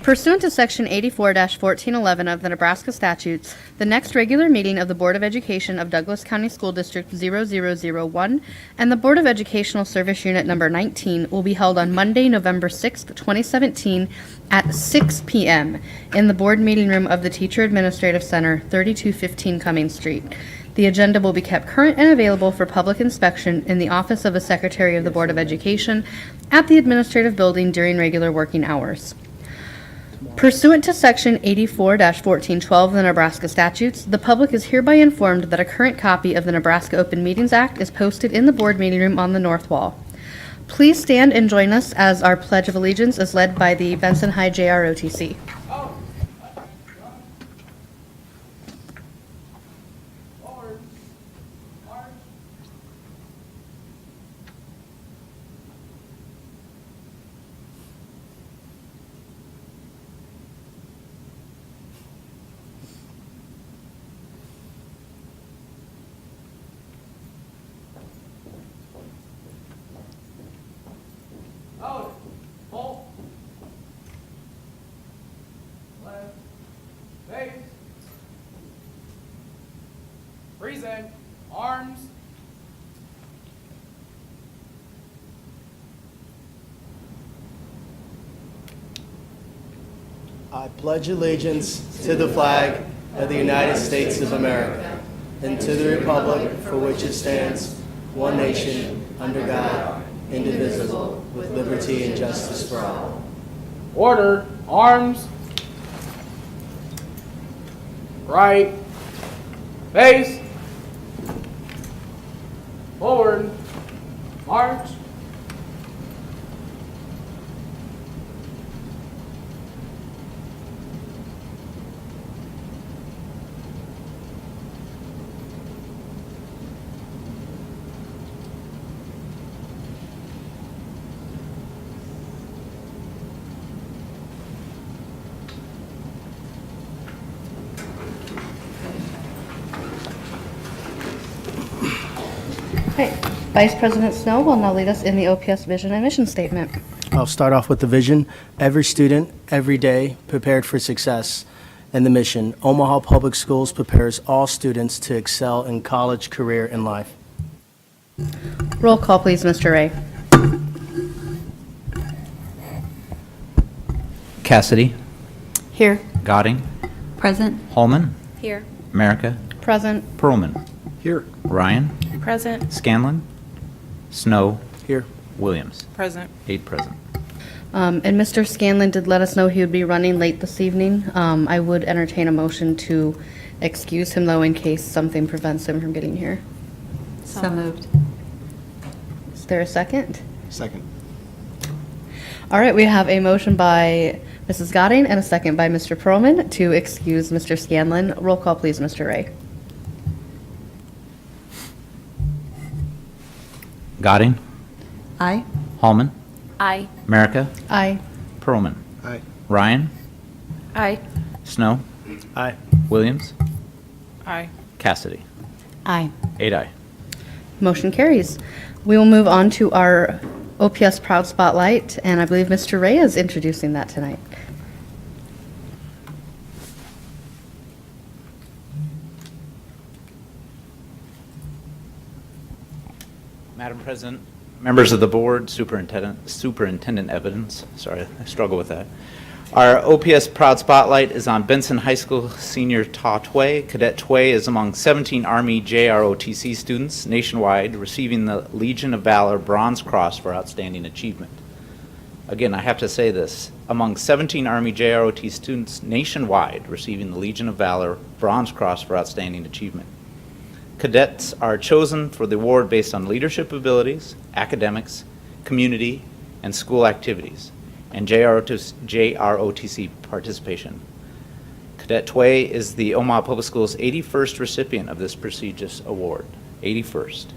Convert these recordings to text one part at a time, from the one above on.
Pursuant to Section 84-1411 of the Nebraska statutes, the next regular meeting of the Board of Education of Douglas County School District 0001 and the Board of Educational Service Unit Number 19 will be held on Monday, November 6th, 2017 at 6 p.m. in the Board Meeting Room of the Teacher Administrative Center, 3215 Cummings Street. The agenda will be kept current and available for public inspection in the office of the Secretary of the Board of Education at the Administrative Building during regular working hours. Pursuant to Section 84-1412 of the Nebraska statutes, the public is hereby informed that a current copy of the Nebraska Open Meetings Act is posted in the board meeting room on the north wall. Please stand and join us as our Pledge of Allegiance is led by the Benson High JROTC. Present. Arms. I pledge allegiance to the flag of the United States of America and to the republic for which it stands, one nation, under God, indivisible, with liberty and justice for all. Order. Arms. Right. Face. Forward. March. Okay. Vice President Snow will now lead us in the OPS vision and mission statement. I'll start off with the vision. Every student, every day, prepared for success. And the mission, Omaha Public Schools prepares all students to excel in college, career, and life. Roll call, please, Mr. Ray. Cassidy, Here. Godding, Present. Holman, Here. America, Present. Perlman, Here. Ryan, Present. Scanlon, Snow, Here. Williams. Present. 8 present. And Mr. Scanlon did let us know he would be running late this evening. I would entertain a motion to excuse him, though, in case something prevents him from getting here. So moved. Is there a second? Second. All right, we have a motion by Mrs. Godding and a second by Mr. Perlman to excuse Mr. Scanlon. Roll call, please, Mr. Ray. Godding, Aye. Holman, Aye. America, Aye. Perlman, Aye. Ryan, Aye. Snow, Aye. Williams, Aye. Cassidy. Aye. 8 aye. Motion carries. We will move on to our OPS Proud Spotlight, and I believe Mr. Ray is introducing that tonight. Madam President, members of the board, Superintendent Evans, sorry, I struggle with that. Our OPS Proud Spotlight is on Benson High School senior Ta Tway. Cadet Tway is among 17 Army JROTC students nationwide receiving the Legion of Valor Bronze Cross for outstanding achievement. Again, I have to say this, among 17 Army JROT students nationwide receiving the Legion of Valor Bronze Cross for outstanding achievement. Cadets are chosen for the award based on leadership abilities, academics, community, and school activities, and JROTC participation. Cadet Tway is the Omaha Public Schools' 81st recipient of this prestigious award. 81st.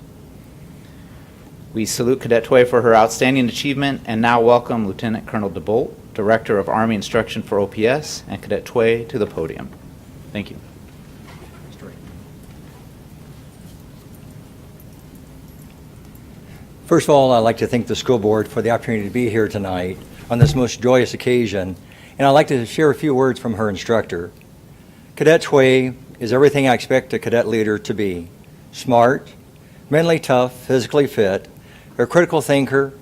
We salute Cadet Tway for her outstanding achievement and now welcome Lieutenant Colonel DeBolt, Director of Army Instruction for OPS, and Cadet Tway to the podium. Thank you. First of all, I'd like to thank the school board for the opportunity to be here tonight on this most joyous occasion and I'd like to share a few words from her instructor. Cadet Tway is everything I expect a cadet leader to be: smart, mentally tough, physically fit, a critical thinker,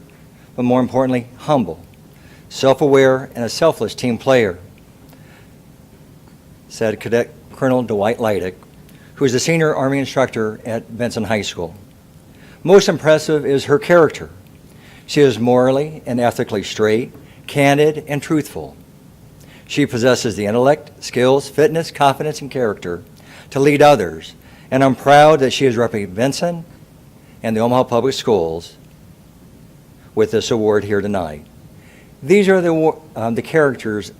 but more importantly, humble, self-aware, and a selfless team player, said Cadet Colonel Dwight Leidick, who is a senior Army instructor at Benson High School. Most impressive is her character. She is morally and ethically straight, candid, and truthful. She possesses the intellect, skills, fitness, confidence, and character to lead others, and I'm proud that she is representing Benson and the Omaha Public Schools with this award here tonight. These are the characters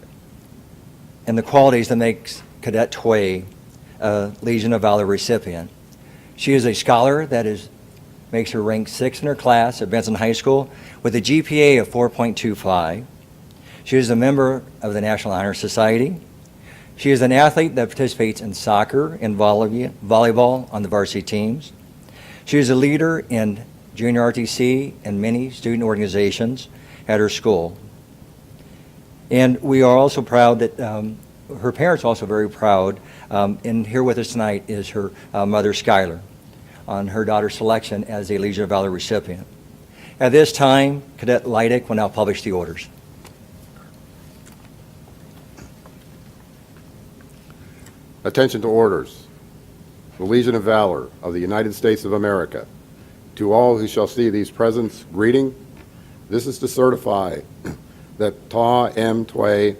and the qualities that makes Cadet Tway a Legion of Valor recipient. She is a scholar that makes her rank 6th in her class at Benson High School with a GPA of 4.25. She is a member of the National Honor Society. She is an athlete that participates in soccer and volleyball on the varsity teams. She is a leader in junior RTC and many student organizations at her school. And we are also proud that her parents are also very proud. And here with us tonight is her mother, Skylar, on her daughter's selection as a Legion of Valor recipient. At this time, Cadet Leidick will now publish the orders. Attention to orders. The Legion of Valor of the United States of America. To all who shall see these presents, greeting. This is to certify that Ta M. Tway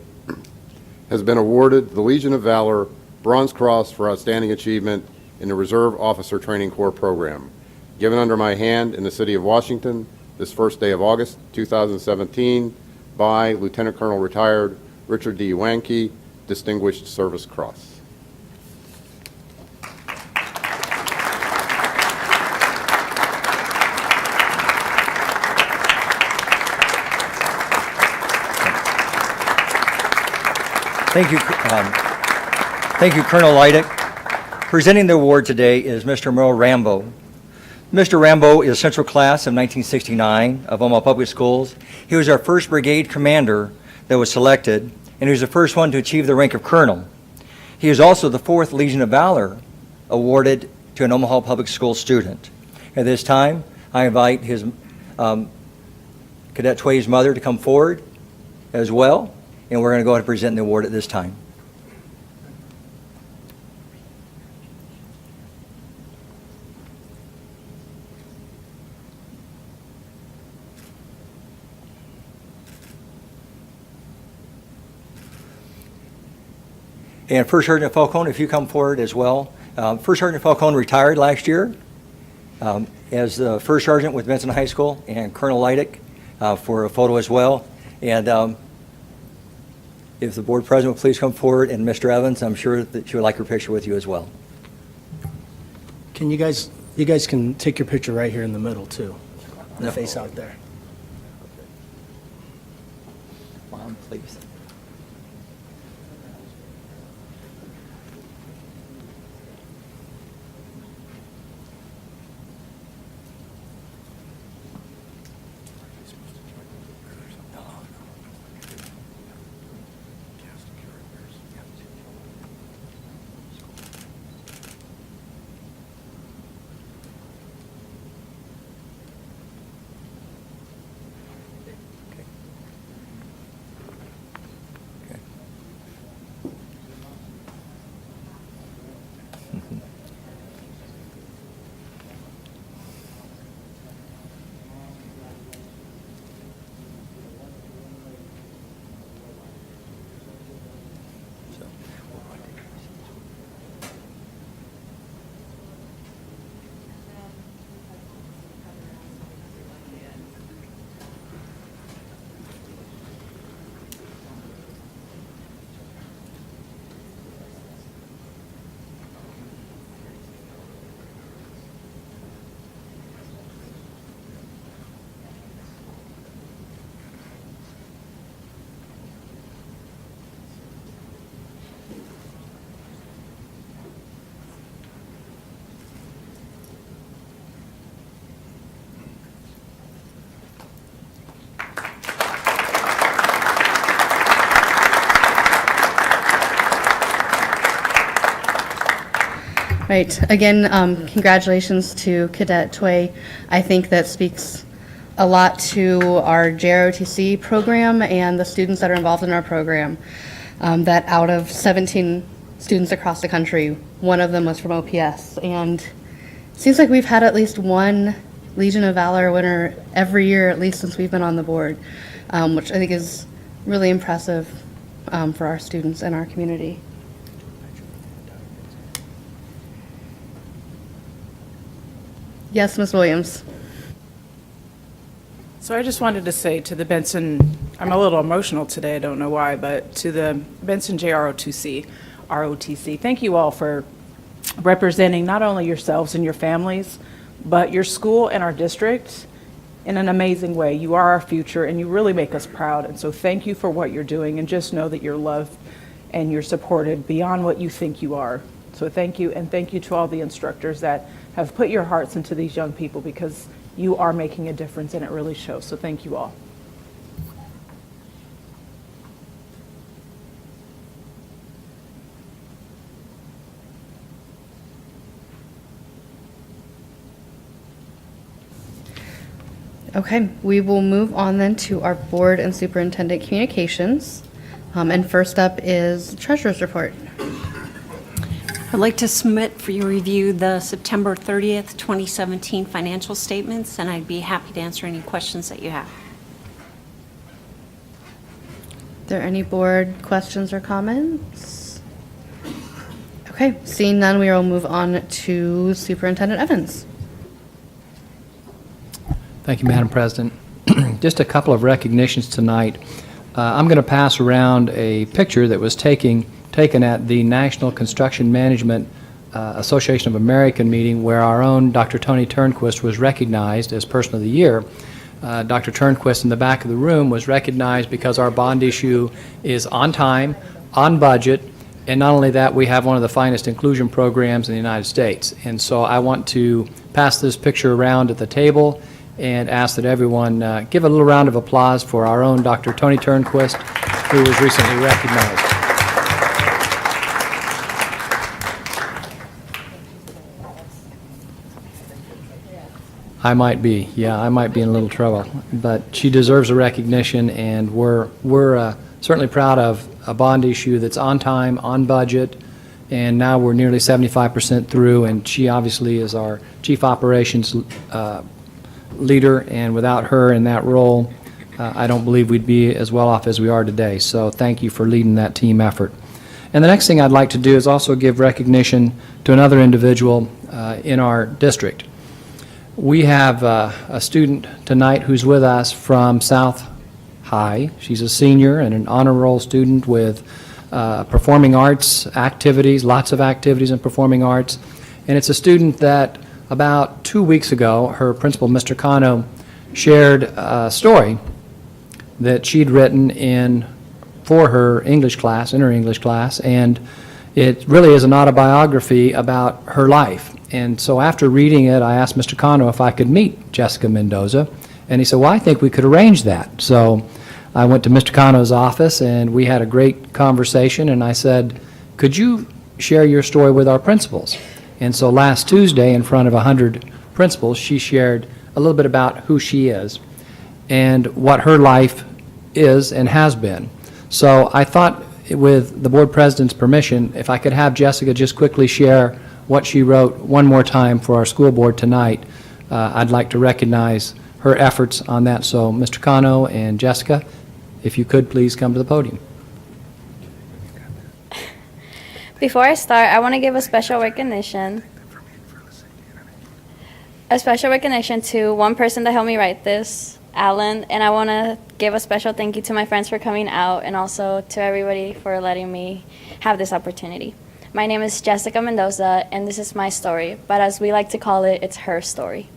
has been awarded the Legion of Valor Bronze Cross for outstanding achievement in the Reserve Officer Training Corps program, given under my hand in the city of Washington this first day of August 2017 by Lieutenant Colonel Retired Richard D. Wanke, Distinguished Service Cross. Thank you, Colonel Leidick. Presenting the award today is Mr. Merle Rambo. Mr. Rambo is Central Class of 1969 of Omaha Public Schools. He was our first brigade commander that was selected, and he was the first one to achieve the rank of colonel. He is also the 4th Legion of Valor awarded to an Omaha Public School student. At this time, I invite his Cadet Tway's mother to come forward as well, and we're going to go ahead and present the award at this time. And First Sergeant Falcone, if you come forward as well. First Sergeant Falcone retired last year as the First Sergeant with Benson High School, and Colonel Leidick for a photo as well. And if the board president will please come forward, and Mr. Evans, I'm sure that she would like her picture with you as well. Can you guys can take your picture right here in the middle too. The face out there. Mom, please. Right. Again, congratulations to Cadet Tway. I think that speaks a lot to our JROTC program and the students that are involved in our program. That out of 17 students across the country, one of them was from OPS. And it seems like we've had at least one Legion of Valor winner every year, at least since we've been on the board, which I think is really impressive for our students and our community. Yes, Ms. Williams. So I just wanted to say to the Benson, I'm a little emotional today, I don't know why, but to the Benson JROTC, ROTC, thank you all for representing not only yourselves and your families, but your school and our district in an amazing way. You are our future and you really make us proud. And so thank you for what you're doing, and just know that you're loved and you're supported beyond what you think you are. So thank you, and thank you to all the instructors that have put your hearts into these young people, because you are making a difference and it really shows. So thank you all. Okay, we will move on then to our board and superintendent communications. And first up is treasurer's report. I'd like to submit for your review the September 30th, 2017 financial statements, and I'd be happy to answer any questions that you have. Are there any board questions or comments? Okay, seeing none, we will move on to Superintendent Evans. Thank you, Madam President. Just a couple of recognitions tonight. I'm going to pass around a picture that was taken at the National Construction Management Association of America meeting, where our own Dr. Tony Turnquist was recognized as Person of the Year. Dr. Turnquist in the back of the room was recognized because our bond issue is on time, on budget, and not only that, we have one of the finest inclusion programs in the United States. And so I want to pass this picture around at the table and ask that everyone give a little round of applause for our own Dr. Tony Turnquist, who was recently recognized. I might be in a little trouble, but she deserves a recognition, and we're certainly proud of a bond issue that's on time, on budget, and now we're nearly 75% through, and she obviously is our Chief Operations leader, and without her in that role, I don't believe we'd be as well off as we are today. So thank you for leading that team effort. And the next thing I'd like to do is also give recognition to another individual in our district. We have a student tonight who's with us from South High. She's a senior and an honor roll student with performing arts activities, lots of activities in performing arts. And it's a student that about 2 weeks ago, her principal, Mr. Cano, shared a story that she'd written for her English class, and it really is an autobiography about her life. And so after reading it, I asked Mr. Cano if I could meet Jessica Mendoza, and he said, well, I think we could arrange that. So I went to Mr. Cano's office, and we had a great conversation, and I said, could you share your story with our principals? And so last Tuesday, in front of 100 principals, she shared a little bit about who she is and what her life is and has been. So I thought, with the board president's permission, if I could have Jessica just quickly share what she wrote one more time for our school board tonight, I'd like to recognize her efforts on that. So Mr. Cano and Jessica, if you could please come to the podium. Before I start, I want to give a special recognition to one person that helped me write this, Alan, and I want to give a special thank you to my friends for coming out, and also to everybody for letting me have this opportunity. My name is Jessica Mendoza, and this is my story, but as we like to call it, it's her story.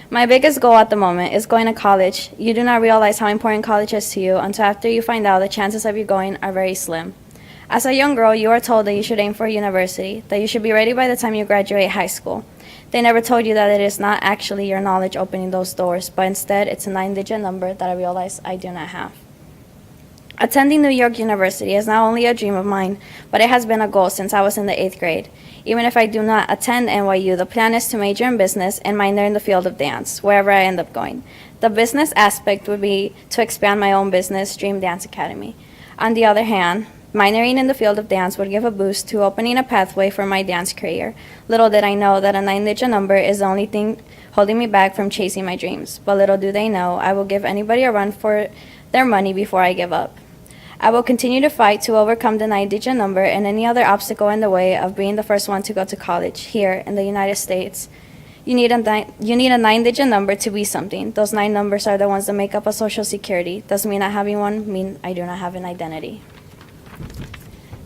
My biggest goal at the moment is going to college. You do not realize how important college is to you until after you find out the chances of you going are very slim. As a young girl, you are told that you should aim for a university, that you should be ready by the time you graduate high school. They never told you that it is not actually your knowledge opening those doors, but instead it's a 9-digit number that I realize I do not have. Attending New York University is not only a dream of mine, but it has been a goal since I was in the 8th grade. Even if I do not attend NYU, the plan is to major in business and minor in the field of dance, wherever I end up going. The business aspect would be to expand my own business, Dream Dance Academy. On the other hand, minoring in the field of dance would give a boost to opening a pathway for my dance career. Little did I know that a 9-digit number is the only thing holding me back from chasing my dreams. But little do they know, I will give anybody a run for their money before I give up. I will continue to fight to overcome the 9-digit number and any other obstacle in the way of being the first one to go to college here in the United States. You need a 9-digit number to be something. Those 9 numbers are the ones that make up a social security. Doesn't mean not having one mean I do not have an identity.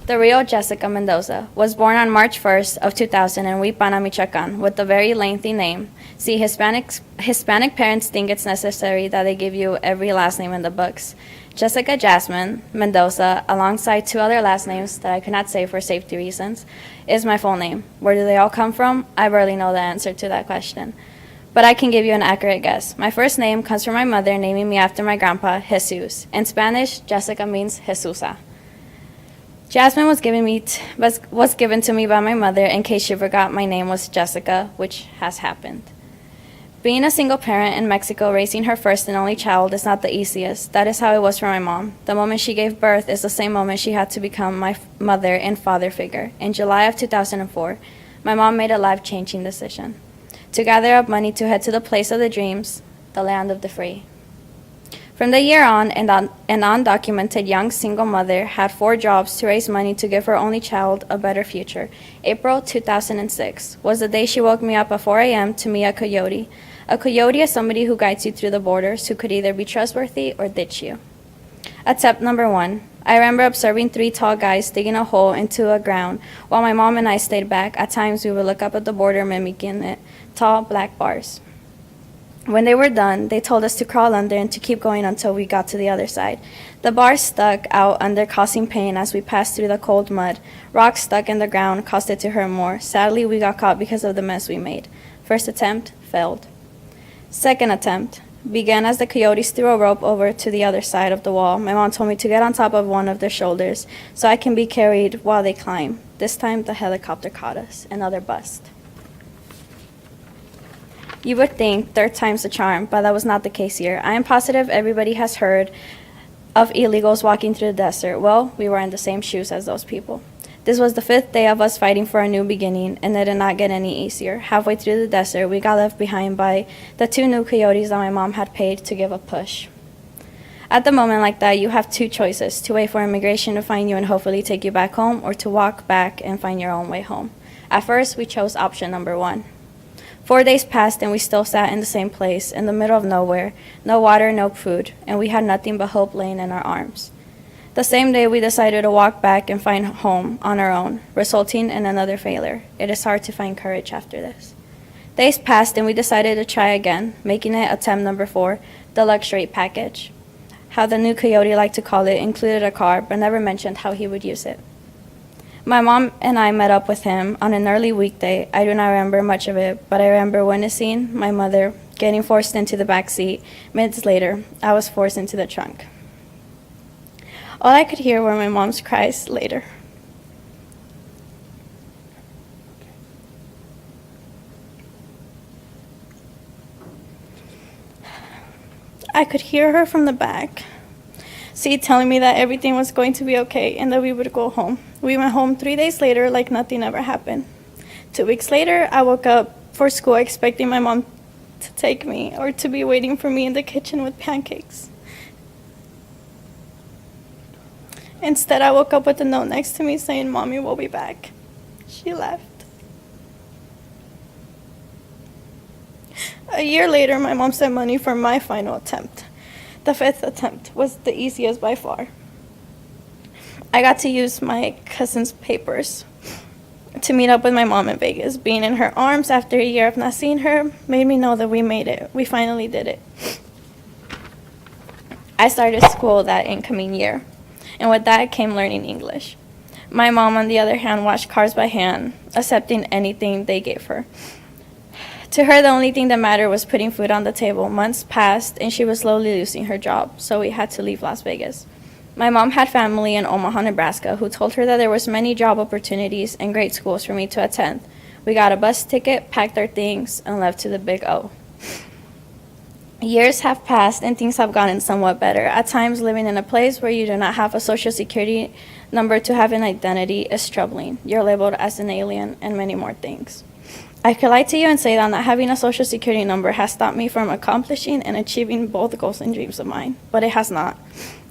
The real Jessica Mendoza was born on March 1st of 2000 in Huipana, Michoacan, with a very lengthy name. See, Hispanic parents think it's necessary that they give you every last name in the books. Jessica Jasmine Mendoza, alongside 2 other last names that I cannot say for safety reasons, is my full name. Where do they all come from? I barely know the answer to that question. But I can give you an accurate guess. My first name comes from my mother naming me after my grandpa, Jesus. In Spanish, Jessica means Jesusa. Jasmine was given to me by my mother in case she forgot my name was Jessica, which has happened. Being a single parent in Mexico, raising her first and only child is not the easiest. That is how it was for my mom. The moment she gave birth is the same moment she had to become my mother and father figure. In July of 2004, my mom made a life-changing decision to gather up money to head to the place of the dreams, the land of the free. From the year on, an undocumented young single mother had 4 jobs to raise money to give her only child a better future. April 2006 was the day she woke me up at 4 a.m. to meet a coyote. A coyote is somebody who guides you through the borders, who could either be trustworthy or ditch you. Attempt number 1. I remember observing 3 tall guys digging a hole into the ground while my mom and I stayed back. At times we would look up at the border mimicking it, tall black bars. When they were done, they told us to crawl under and to keep going until we got to the other side. The bars stuck out under, causing pain as we passed through the cold mud. Rocks stuck in the ground caused it to hurt more. Sadly, we got caught because of the mess we made. First attempt, failed. Second attempt began as the coyotes threw a rope over to the other side of the wall. My mom told me to get on top of one of their shoulders so I can be carried while they climb. This time, the helicopter caught us. Another bust. You would think 3rd time's the charm, but that was not the case here. I am positive everybody has heard of illegals walking through the desert. Well, we were in the same shoes as those people. This was the 5th day of us fighting for a new beginning, and it did not get any easier. Halfway through the desert, we got left behind by the 2 new coyotes that my mom had paid to give a push. At the moment like that, you have 2 choices: to wait for immigration to find you and hopefully take you back home, or to walk back and find your own way home. At first, we chose option number 1. 4 days passed and we still sat in the same place, in the middle of nowhere, no water, no food, and we had nothing but hope laying in our arms. The same day we decided to walk back and find home on our own, resulting in another failure. It is hard to find courage after this. Days passed and we decided to try again, making it attempt number 4, the luxury package. How the new coyote liked to call it included a car, but never mentioned how he would use it. My mom and I met up with him on an early weekday. I do not remember much of it, but I remember witnessing my mother getting forced into the back seat. Minutes later, I was forced into the trunk. All I could hear were my mom's cries later. I could hear her from the back seat telling me that everything was going to be okay and that we would go home. We went home 3 days later like nothing ever happened. 2 weeks later, I woke up for school expecting my mom to take me or to be waiting for me in the kitchen with pancakes. Instead, I woke up with a note next to me saying, "Mommy will be back." She left. A year later, my mom sent money for my final attempt. The 5th attempt was the easiest by far. I got to use my cousin's papers to meet up with my mom in Vegas. Being in her arms after a year of not seeing her made me know that we made it. We finally did it. I started school that incoming year, and with that came learning English. My mom, on the other hand, washed cars by hand, accepting anything they gave her. To her, the only thing that mattered was putting food on the table. Months passed, and she was slowly losing her job, so we had to leave Las Vegas. My mom had family in Omaha, Nebraska, who told her that there was many job opportunities and great schools for me to attend. We got a bus ticket, packed our things, and left to the Big O. Years have passed and things have gotten somewhat better. At times, living in a place where you do not have a social security number to have an identity is troubling. You're labeled as an alien and many more things. I could lie to you and say that not having a social security number has stopped me from accomplishing and achieving both goals and dreams of mine, but it has not.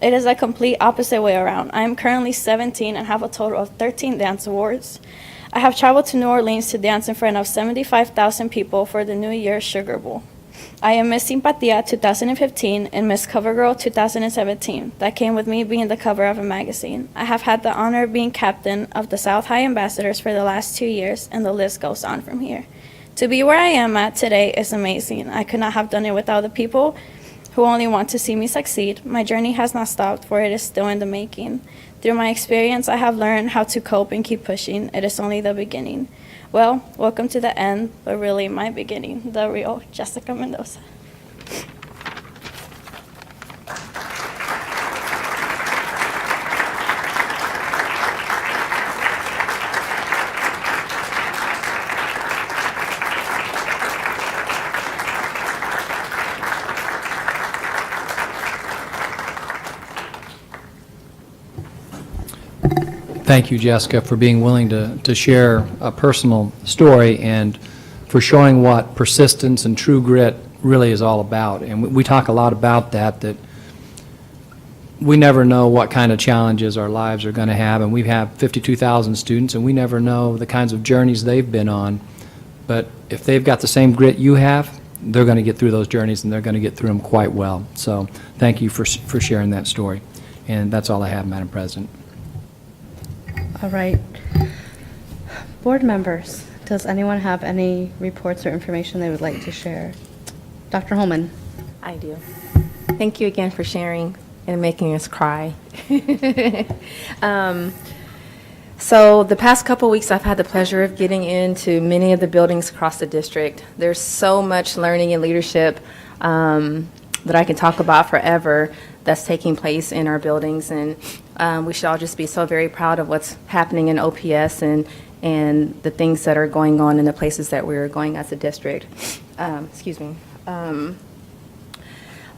It is a complete opposite way around. I am currently 17 and have a total of 13 dance awards. I have traveled to New Orleans to dance in front of 75,000 people for the New Year's Sugar Bowl. I am Miss Simpatia 2015 and Miss CoverGirl 2017. That came with me being the cover of a magazine. I have had the honor of being captain of the South High Ambassadors for the last 2 years, and the list goes on from here. To be where I am at today is amazing. I could not have done it without the people who only want to see me succeed. My journey has not stopped, for it is still in the making. Through my experience, I have learned how to cope and keep pushing. It is only the beginning. Well, welcome to the end, but really my beginning, the real Jessica Mendoza. Thank you, Jessica, for being willing to share a personal story and for showing what persistence and true grit really is all about. And we talk a lot about that we never know what kind of challenges our lives are going to have, and we have 52,000 students, and we never know the kinds of journeys they've been on. But if they've got the same grit you have, they're going to get through those journeys, and they're going to get through them quite well. So thank you for sharing that story. And that's all I have, Madam President. All right. Board members, does anyone have any reports or information they would like to share? Dr. Holman. I do. Thank you again for sharing and making us cry. So the past couple weeks, I've had the pleasure of getting into many of the buildings across the district. There's so much learning and leadership that I can talk about forever that's taking place in our buildings, and we should all just be so very proud of what's happening in OPS and the things that are going on in the places that we're going as a district. Excuse me.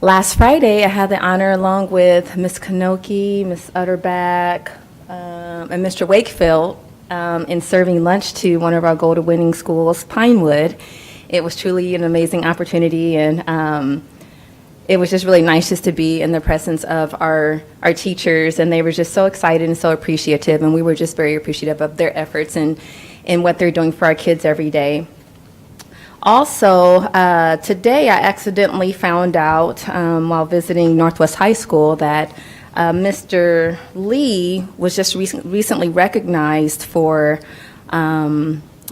Last Friday, I had the honor, along with Ms. Kanoki, Ms. Utterback, and Mr. Wakefield, in serving lunch to one of our gold-winning schools, Pinewood. It was truly an amazing opportunity, and it was just really nice just to be in the presence of our teachers, and they were just so excited and so appreciative, and we were just very appreciative of their efforts and what they're doing for our kids every day. Also, today I accidentally found out while visiting Northwest High School that Mr. Lee was just recently recognized for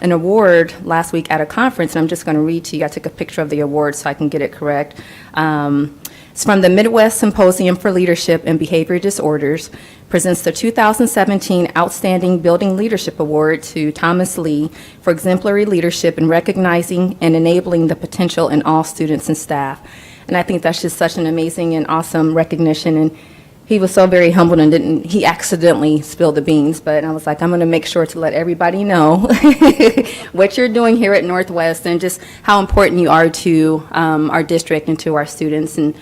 an award last week at a conference, and I'm just going to read to you. I took a picture of the award so I can get it correct. It's from the Midwest Symposium for Leadership and Behavior Disorders, presents the 2017 Outstanding Building Leadership Award to Thomas Lee for exemplary leadership in recognizing and enabling the potential in all students and staff. And I think that's just such an amazing and awesome recognition, and he was so very humbled and he accidentally spilled the beans, but I was like, I'm going to make sure to let everybody know what you're doing here at Northwest and just how important you are to our district and to our students and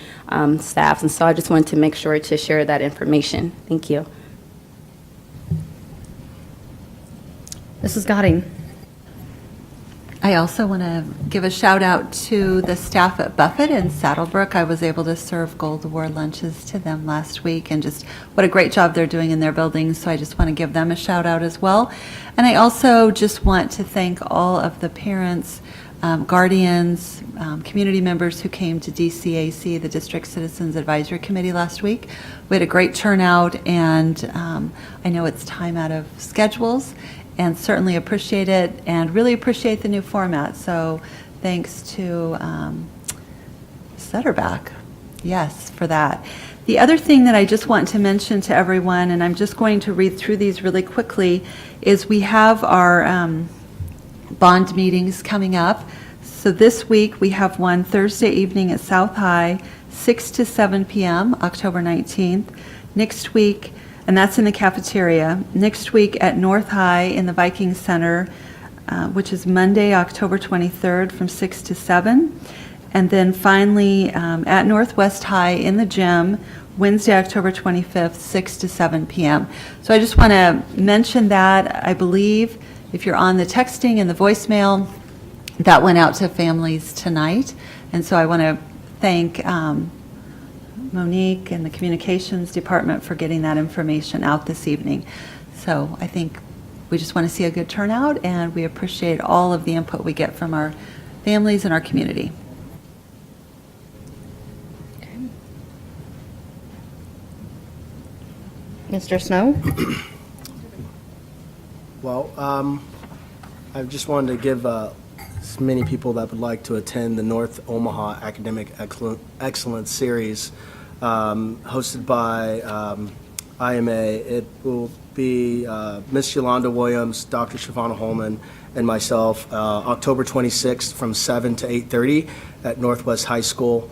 staffs. And so I just wanted to make sure to share that information. Thank you. Mrs. Gadding. I also want to give a shout out to the staff at Buffett and Saddlebrook. I was able to serve Gold Award lunches to them last week, and just what a great job they're doing in their buildings. So I just want to give them a shout out as well. And I also just want to thank all of the parents, guardians, community members who came to DCAC, the District Citizens Advisory Committee, last week. We had a great turnout, and I know it's time out of schedules, and certainly appreciate it and really appreciate the new format. So thanks to Sutterback, yes, for that. The other thing that I just want to mention to everyone, and I'm just going to read through these really quickly, is we have our bond meetings coming up. So this week we have one Thursday evening at South High, 6 to 7 p.m., October 19th. Next week, and that's in the cafeteria. Next week at North High in the Viking Center, which is Monday, October 23rd from 6 to 7. And then finally at Northwest High in the gym, Wednesday, October 25th, 6 to 7 p.m. So I just want to mention that. I believe if you're on the texting and the voicemail, that went out to families tonight. And so I want to thank Monique and the communications department for getting that information out this evening. So I think we just want to see a good turnout, and we appreciate all of the input we get from our families and our community. Mr. Snow? Well, I just wanted to give as many people that would like to attend the North Omaha Academic Excellence Series hosted by IMA. It will be Miss Yolanda Williams, Dr. Shavonna Holman, and myself, October 26th from 7 to 8:30 at Northwest High School.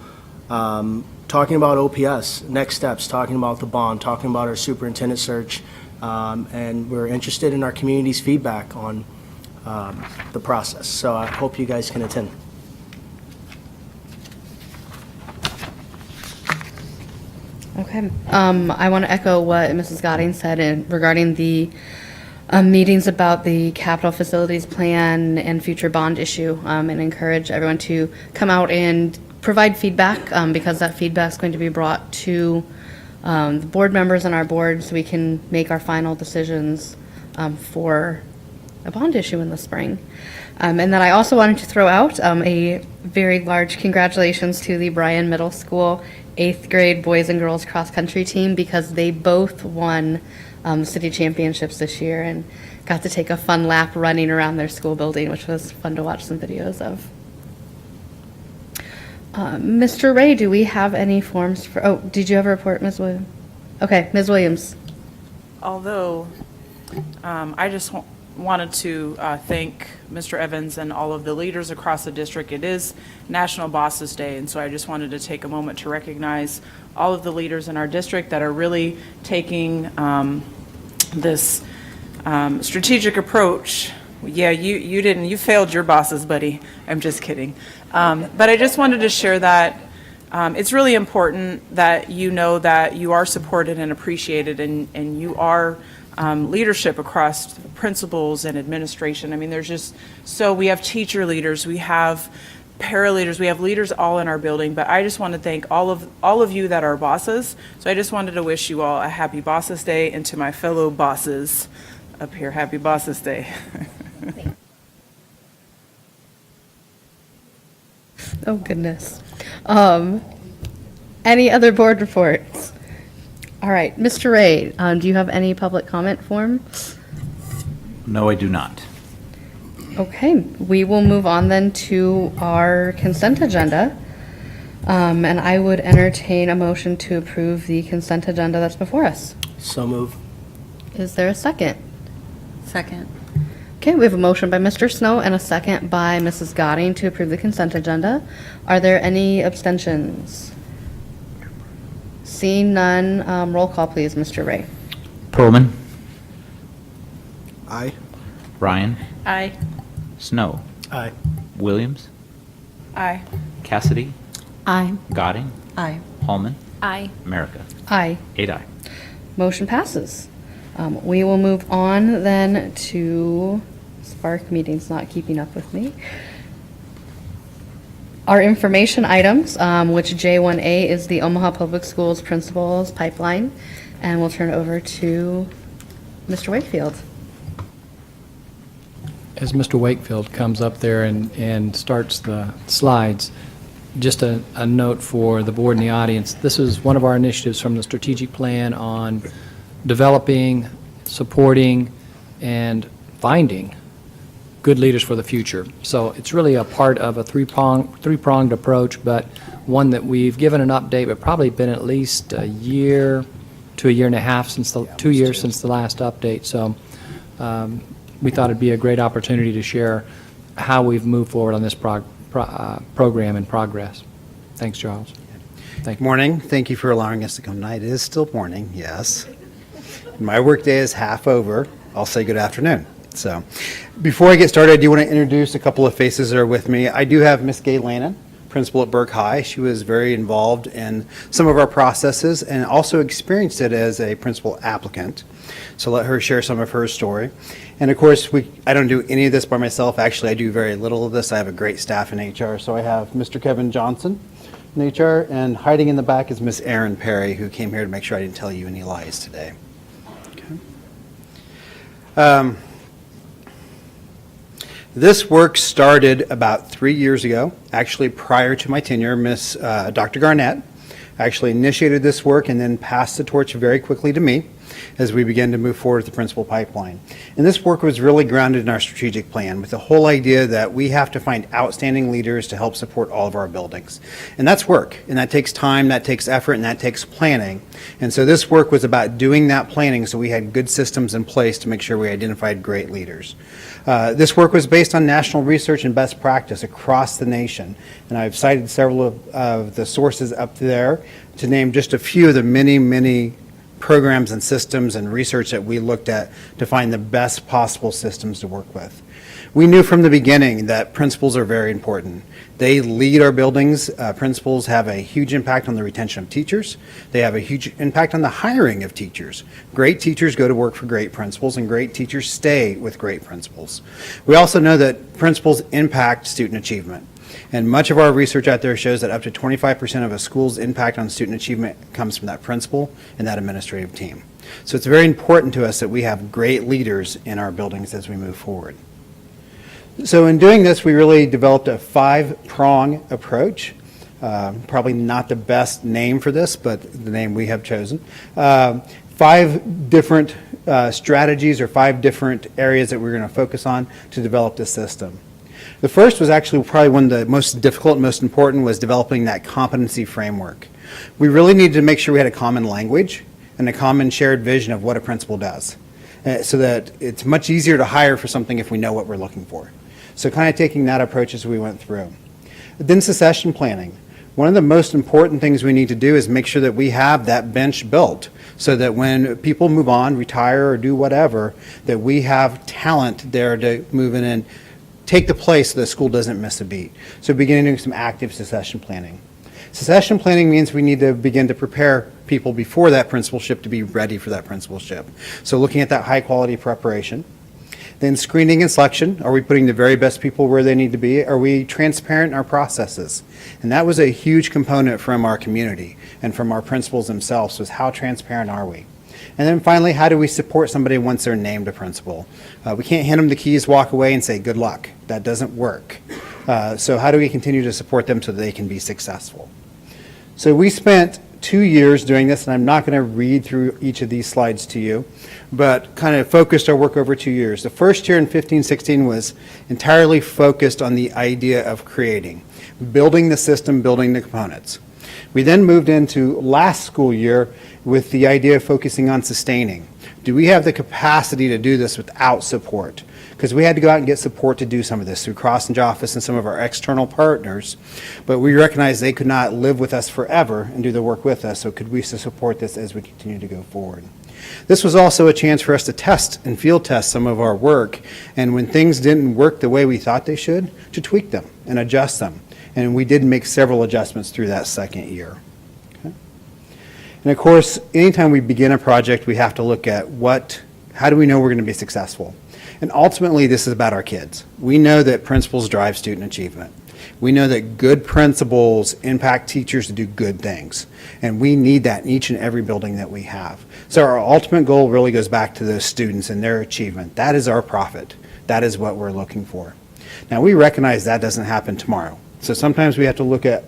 Talking about OPS, next steps, talking about the bond, talking about our superintendent search, and we're interested in our community's feedback on the process. So I hope you guys can attend. Okay. I want to echo what Mrs. Godding said regarding the meetings about the capital facilities plan and future bond issue, and encourage everyone to come out and provide feedback, because that feedback is going to be brought to the board members on our board so we can make our final decisions for a bond issue in the spring. And then I also wanted to throw out a very large congratulations to the Bryan Middle School 8th grade boys and girls cross country team, because they both won city championships this year and got to take a fun lap running around their school building, which was fun to watch some videos of. Mr. Ray, do we have any forms for, oh, did you have a report, Ms. Williams? Okay, Ms. Williams. Although, I just wanted to thank Mr. Evans and all of the leaders across the district. It is National Bosses Day, and so I just wanted to take a moment to recognize all of the leaders in our district that are really taking this strategic approach. Yeah, you didn't. You failed your bosses, buddy. I'm just kidding. But I just wanted to share that it's really important that you know that you are supported and appreciated, and you are leadership across principals and administration. I mean, there's just, so we have teacher leaders, we have para-leaders, we have leaders all in our building, but I just want to thank all of you that are bosses. So I just wanted to wish you all a happy Bosses Day, and to my fellow bosses up here, happy Bosses Day. Oh, goodness. Any other board reports? All right, Mr. Ray, do you have any public comment form? No, I do not. Okay, we will move on then to our consent agenda. And I would entertain a motion to approve the consent agenda that's before us. So move. Is there a second? Second. Okay, we have a motion by Mr. Snow and a second by Mrs. Godding to approve the consent agenda. Are there any abstentions? Seeing none, roll call please, Mr. Ray. Pearlman, Aye. Ryan, Aye. Snow, Aye. Williams, Aye. Cassidy, Aye. Godding, Aye. Hallman, Aye. America. Aye. 8 aye. Motion passes. We will move on then to, Spark meeting's not keeping up with me. Our information items, which J1A is the Omaha Public Schools Principals Pipeline, and we'll turn it over to Mr. Wakefield. As Mr. Wakefield comes up there and starts the slides, just a note for the board and the audience. This is one of our initiatives from the strategic plan on developing, supporting, and finding good leaders for the future. So it's really a part of a three-pronged approach, but one that we've given an update, but probably been at least a year to a year and a half since 2 years since the last update. So we thought it'd be a great opportunity to share how we've moved forward on this program and progress. Thanks, Charles. Thank Good morning. Thank you for allowing us to come tonight. It is still morning, yes. My workday is half over. I'll say good afternoon. So, before I get started, I do want to introduce a couple of faces that are with me. I do have Miss Gay Lannon, principal at Burke High. She was very involved in some of our processes and also experienced it as a principal applicant. So let her share some of her story. And of course, I don't do any of this by myself. Actually, I do very little of this. I have a great staff in HR. So I have Mr. Kevin Johnson in HR, and hiding in the back is Miss Erin Perry, who came here to make sure I didn't tell you any lies today. Okay. This work started about 3 years ago, actually prior to my tenure. Dr. Garnett actually initiated this work and then passed the torch very quickly to me as we began to move forward with the principal pipeline. And this work was really grounded in our strategic plan with the whole idea that we have to find outstanding leaders to help support all of our buildings. And that's work, and that takes time, that takes effort, and that takes planning. And so this work was about doing that planning so we had good systems in place to make sure we identified great leaders. This work was based on national research and best practice across the nation. And I've cited several of the sources up there to name just a few of the many programs and systems and research that we looked at to find the best possible systems to work with. We knew from the beginning that principals are very important. They lead our buildings. Principals have a huge impact on the retention of teachers. They have a huge impact on the hiring of teachers. Great teachers go to work for great principals, and great teachers stay with great principals. We also know that principals impact student achievement. And much of our research out there shows that up to 25% of a school's impact on student achievement comes from that principal and that administrative team. So it's very important to us that we have great leaders in our buildings as we move forward. So in doing this, we really developed a 5-prong approach. Probably not the best name for this, but the name we have chosen. 5 different strategies or 5 different areas that we're going to focus on to develop this system. The first was actually probably one of the most difficult and most important, was developing that competency framework. We really needed to make sure we had a common language and a common shared vision of what a principal does, so that it's much easier to hire for something if we know what we're looking for. So kind of taking that approach as we went through. Then succession planning. One of the most important things we need to do is make sure that we have that bench built so that when people move on, retire, or do whatever, that we have talent there to move in and take the place so the school doesn't miss a beat. So beginning doing some active succession planning. Succession planning means we need to begin to prepare people before that principalship to be ready for that principalship. So looking at that high quality preparation. Then screening and selection. Are we putting the very best people where they need to be? Are we transparent in our processes? And that was a huge component from our community and from our principals themselves, was how transparent are we? And then finally, how do we support somebody once they're named a principal? We can't hand them the keys, walk away, and say, good luck. That doesn't work. So how do we continue to support them so that they can be successful? So we spent 2 years doing this, and I'm not going to read through each of these slides to you, but kind of focused our work over 2 years. The first year in 15-16 was entirely focused on the idea of creating, building the system, building the components. We then moved into last school year with the idea of focusing on sustaining. Do we have the capacity to do this without support? Because we had to go out and get support to do some of this through Crossing Office and some of our external partners, but we recognized they could not live with us forever and do the work with us, so could we support this as we continue to go forward? This was also a chance for us to test and field test some of our work, and when things didn't work the way we thought they should, to tweak them and adjust them. And we did make several adjustments through that second year. Okay. And of course, anytime we begin a project, we have to look at how do we know we're going to be successful? And ultimately, this is about our kids. We know that principals drive student achievement. We know that good principals impact teachers to do good things. And we need that in each and every building that we have. So our ultimate goal really goes back to those students and their achievement. That is our profit. That is what we're looking for. Now, we recognize that doesn't happen tomorrow. So sometimes we have to look at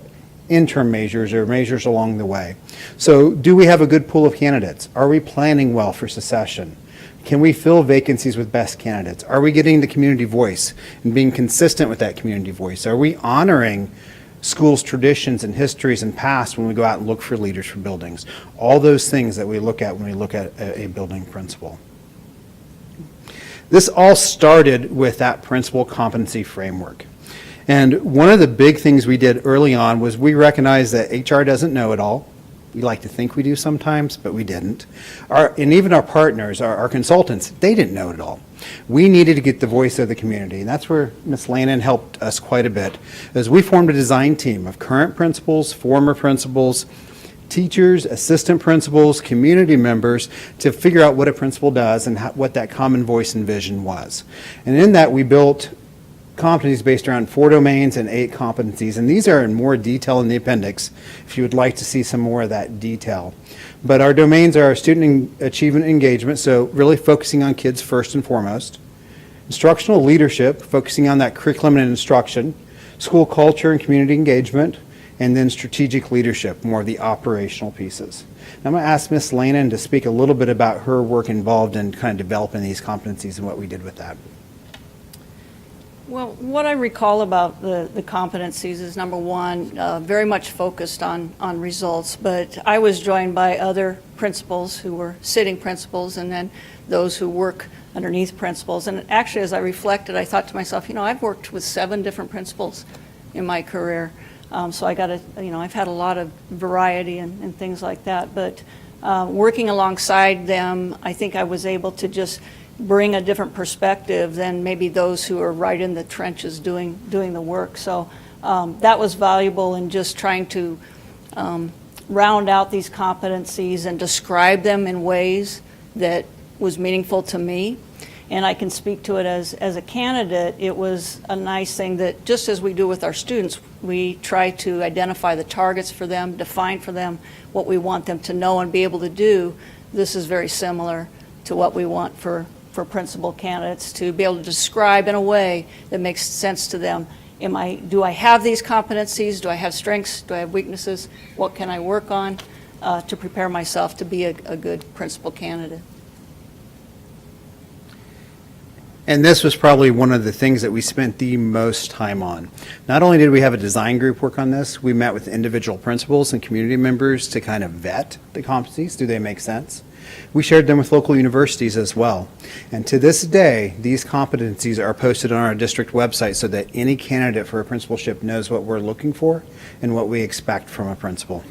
interim measures or measures along the way. So do we have a good pool of candidates? Are we planning well for succession? Can we fill vacancies with best candidates? Are we getting the community voice and being consistent with that community voice? Are we honoring schools' traditions and histories and past when we go out and look for leaders for buildings? All those things that we look at when we look at a building principal. This all started with that principal competency framework. And one of the big things we did early on was we recognized that HR doesn't know it all. We like to think we do sometimes, but we didn't. And even our partners, our consultants, they didn't know it all. We needed to get the voice of the community, and that's where Ms. Lannon helped us quite a bit, as we formed a design team of current principals, former principals, teachers, assistant principals, community members, to figure out what a principal does and what that common voice and vision was. And in that, we built competencies based around 4 domains and 8 competencies, and these are in more detail in the appendix if you would like to see some more of that detail. But our domains are student achievement engagement, so really focusing on kids first and foremost, instructional leadership, focusing on that curriculum and instruction, school culture and community engagement, and then strategic leadership, more of the operational pieces. Now I'm going to ask Ms. Lannon to speak a little bit about her work involved in kind of developing these competencies and what we did with that. Well, what I recall about the competencies is, number one, very much focused on results, but I was joined by other principals who were sitting principals and then those who work underneath principals. And actually, as I reflected, I thought to myself, I've worked with 7 different principals in my career. So I got I've had a lot of variety and things like that. But working alongside them, I think I was able to just bring a different perspective than maybe those who are right in the trenches doing the work. So that was valuable in just trying to round out these competencies and describe them in ways that was meaningful to me. And I can speak to it as a candidate. It was a nice thing that, just as we do with our students, we try to identify the targets for them, define for them what we want them to know and be able to do. This is very similar to what we want for principal candidates, to be able to describe in a way that makes sense to them. Do I have these competencies? Do I have strengths? Do I have weaknesses? What can I work on to prepare myself to be a good principal candidate? And this was probably one of the things that we spent the most time on. Not only did we have a design group work on this, we met with individual principals and community members to kind of vet the competencies. Do they make sense? We shared them with local universities as well. And to this day, these competencies are posted on our district website so that any candidate for a principalship knows what we're looking for and what we expect from a principal.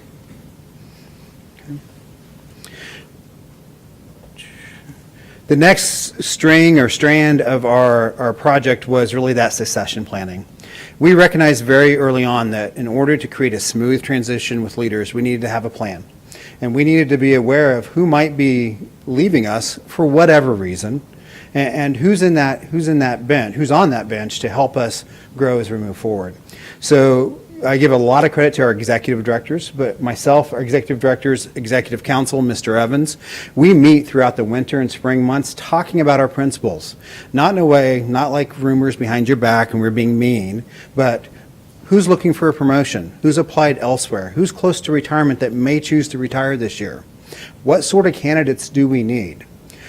The next string or strand of our project was really that succession planning. We recognized very early on that in order to create a smooth transition with leaders, we needed to have a plan. And we needed to be aware of who might be leaving us for whatever reason, and who's on that bench to help us grow as we move forward. So I give a lot of credit to our executive directors, but myself, our executive directors, executive council, Mr. Evans, we meet throughout the winter and spring months talking about our principals. Not in a way, not like rumors behind your back and we're being mean, but who's looking for a promotion? Who's applied elsewhere? Who's close to retirement that may choose to retire this year? What sort of candidates do we need?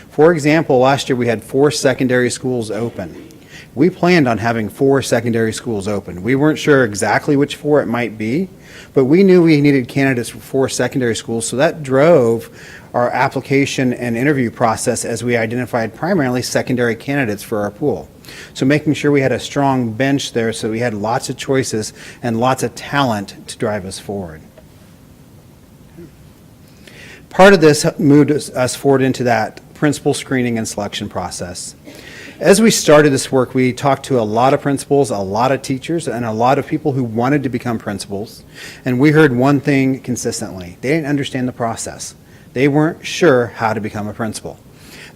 For example, last year we had 4 secondary schools open. We planned on having 4 secondary schools open. We weren't sure exactly which 4 it might be, but we knew we needed candidates for 4 secondary schools, so that drove our application and interview process as we identified primarily secondary candidates for our pool. So making sure we had a strong bench there so we had lots of choices and lots of talent to drive us forward. Part of this moved us forward into that principal screening and selection process. As we started this work, we talked to a lot of principals, a lot of teachers, and a lot of people who wanted to become principals. And we heard one thing consistently. They didn't understand the process. They weren't sure how to become a principal.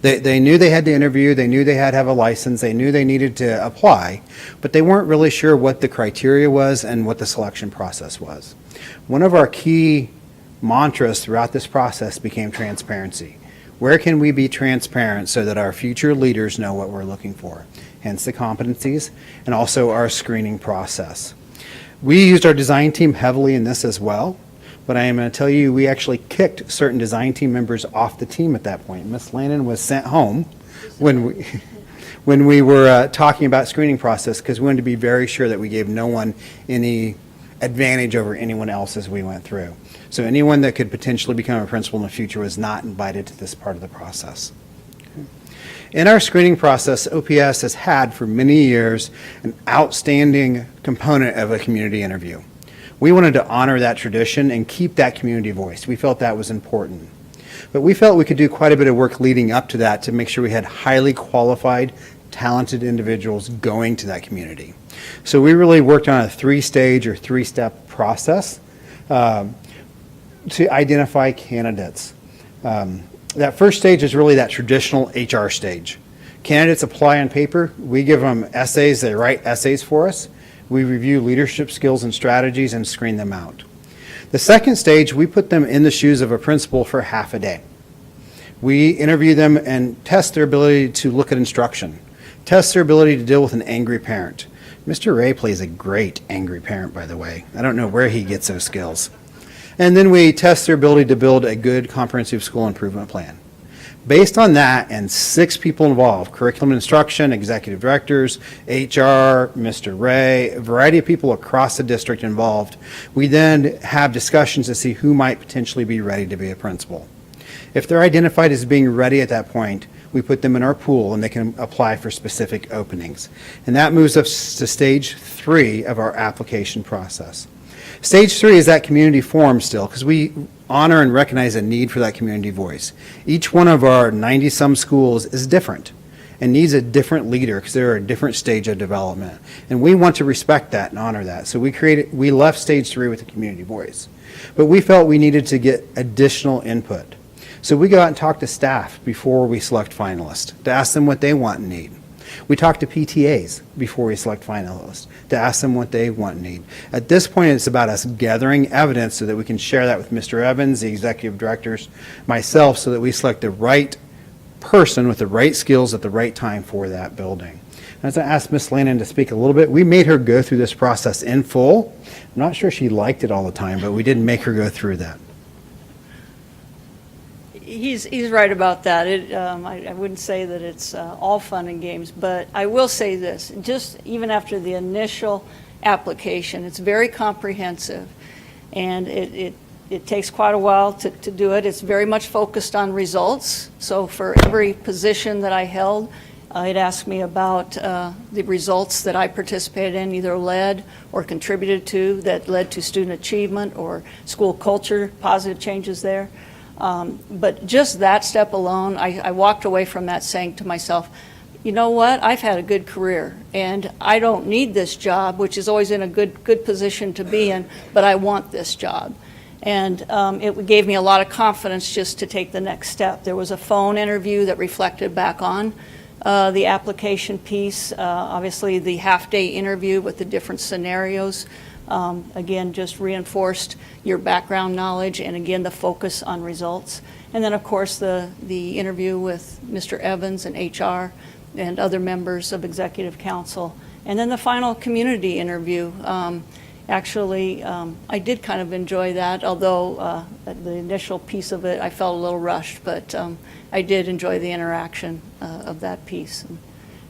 They knew they had to interview, they knew they had to have a license, they knew they needed to apply, but they weren't really sure what the criteria was and what the selection process was. One of our key mantras throughout this process became transparency. Where can we be transparent so that our future leaders know what we're looking for? Hence the competencies and also our screening process. We used our design team heavily in this as well, but I am going to tell you we actually kicked certain design team members off the team at that point. Ms. Lannon was sent home when we were talking about screening process because we wanted to be very sure that we gave no one any advantage over anyone else as we went through. So anyone that could potentially become a principal in the future was not invited to this part of the process. In our screening process, OPS has had for many years an outstanding component of a community interview. We wanted to honor that tradition and keep that community voice. We felt that was important. But we felt we could do quite a bit of work leading up to that to make sure we had highly qualified, talented individuals going to that community. So we really worked on a three-stage or three-step process to identify candidates. That first stage is really that traditional HR stage. Candidates apply on paper. We give them essays. They write essays for us. We review leadership skills and strategies and screen them out. The second stage, we put them in the shoes of a principal for half a day. We interview them and test their ability to look at instruction, test their ability to deal with an angry parent. Mr. Ray plays a great angry parent, by the way. I don't know where he gets those skills. And then we test their ability to build a good comprehensive school improvement plan. Based on that and 6 people involved, curriculum and instruction, executive directors, HR, Mr. Ray, a variety of people across the district involved, we then have discussions to see who might potentially be ready to be a principal. If they're identified as being ready at that point, we put them in our pool and they can apply for specific openings. And that moves us to stage 3 of our application process. Stage 3 is that community forum still, because we honor and recognize a need for that community voice. Each one of our 90-some schools is different and needs a different leader because they're at a different stage of development. And we want to respect that and honor that. So we left stage 3 with the community voice. But we felt we needed to get additional input. So we go out and talk to staff before we select finalists to ask them what they want and need. We talk to PTAs before we select finalists to ask them what they want and need. At this point, it's about us gathering evidence so that we can share that with Mr. Evans, the executive directors, myself, so that we select the right person with the right skills at the right time for that building. As I asked Ms. Lannon to speak a little bit, we made her go through this process in full. I'm not sure she liked it all the time, but we did make her go through that. He's right about that. I wouldn't say that it's all fun and games, but I will say this, just even after the initial application, it's very comprehensive, and it takes quite a while to do it. It's very much focused on results. So for every position that I held, it asked me about the results that I participated in, either led or contributed to, that led to student achievement or school culture, positive changes there. But just that step alone, I walked away from that saying to myself, you know what, I've had a good career, and I don't need this job, which is always in a good position to be in, but I want this job. And it gave me a lot of confidence just to take the next step. There was a phone interview that reflected back on the application piece, obviously the half-day interview with the different scenarios. Again, just reinforced your background knowledge and again the focus on results. And then of course the interview with Mr. Evans and HR and other members of Executive Council. And then the final community interview. Actually, I did kind of enjoy that, although the initial piece of it I felt a little rushed, but I did enjoy the interaction of that piece.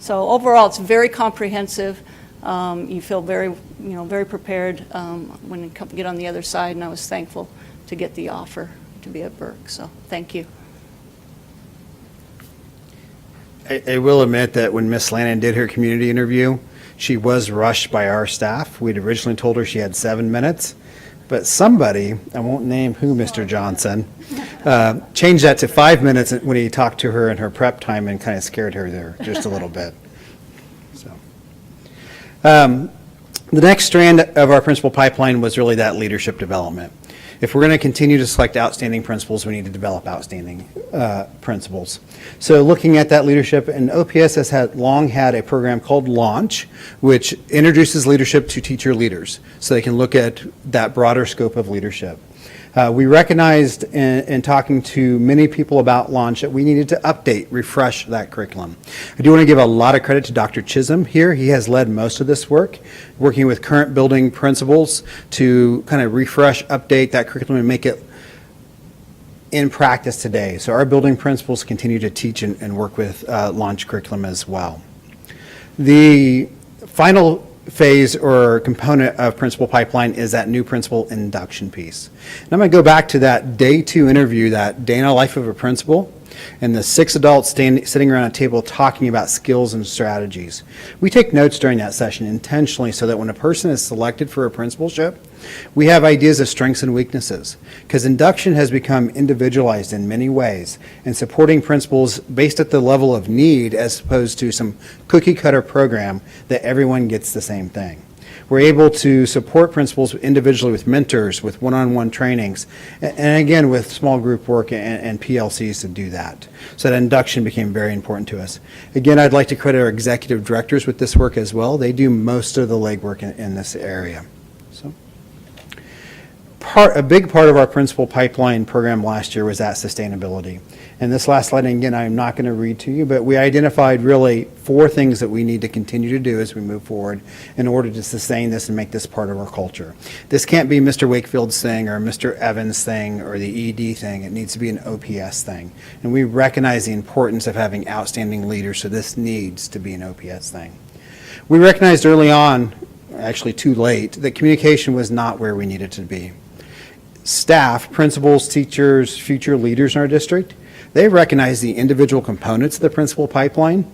So overall, it's very comprehensive. You feel very prepared when you get on the other side, and I was thankful to get the offer to be at Burke. So thank you. I will admit that when Ms. Lannon did her community interview, she was rushed by our staff. We'd originally told her she had 7 minutes, but somebody, I won't name who, Mr. Johnson, changed that to 5 minutes when he talked to her in her prep time and kind of scared her there just a little bit. The next strand of our principal pipeline was really that leadership development. If we're going to continue to select outstanding principals, we need to develop outstanding principals. So looking at that leadership, and OPS has long had a program called Launch, which introduces leadership to teacher leaders so they can look at that broader scope of leadership. We recognized in talking to many people about Launch that we needed to update, refresh that curriculum. I do want to give a lot of credit to Dr. Chisholm here. He has led most of this work, working with current building principals to kind of refresh, update that curriculum and make it in practice today. So our building principals continue to teach and work with Launch curriculum as well. The final phase or component of principal pipeline is that new principal induction piece. And I'm going to go back to that day 2 interview, that day in the life of a principal. and the 6 adults sitting around a table talking about skills and strategies. We take notes during that session intentionally so that when a person is selected for a principalship, we have ideas of strengths and weaknesses, because induction has become individualized in many ways and supporting principals based at the level of need as opposed to some cookie cutter program that everyone gets the same thing. We're able to support principals individually with mentors, with one-on-one trainings, and again, with small group work and PLCs to do that. So that induction became very important to us. Again, I'd like to credit our executive directors with this work as well. They do most of the legwork in this area. So, a big part of our principal pipeline program last year was that sustainability. And this last slide, again, I'm not going to read to you, but we identified really 4 things that we need to continue to do as we move forward in order to sustain this and make this part of our culture. This can't be Mr. Wakefield's thing or Mr. Evans' thing or the ED thing. It needs to be an OPS thing. And we recognize the importance of having outstanding leaders, so this needs to be an OPS thing. We recognized early on, actually too late, that communication was not where we needed to be. Staff, principals, teachers, future leaders in our district, they recognize the individual components of the principal pipeline,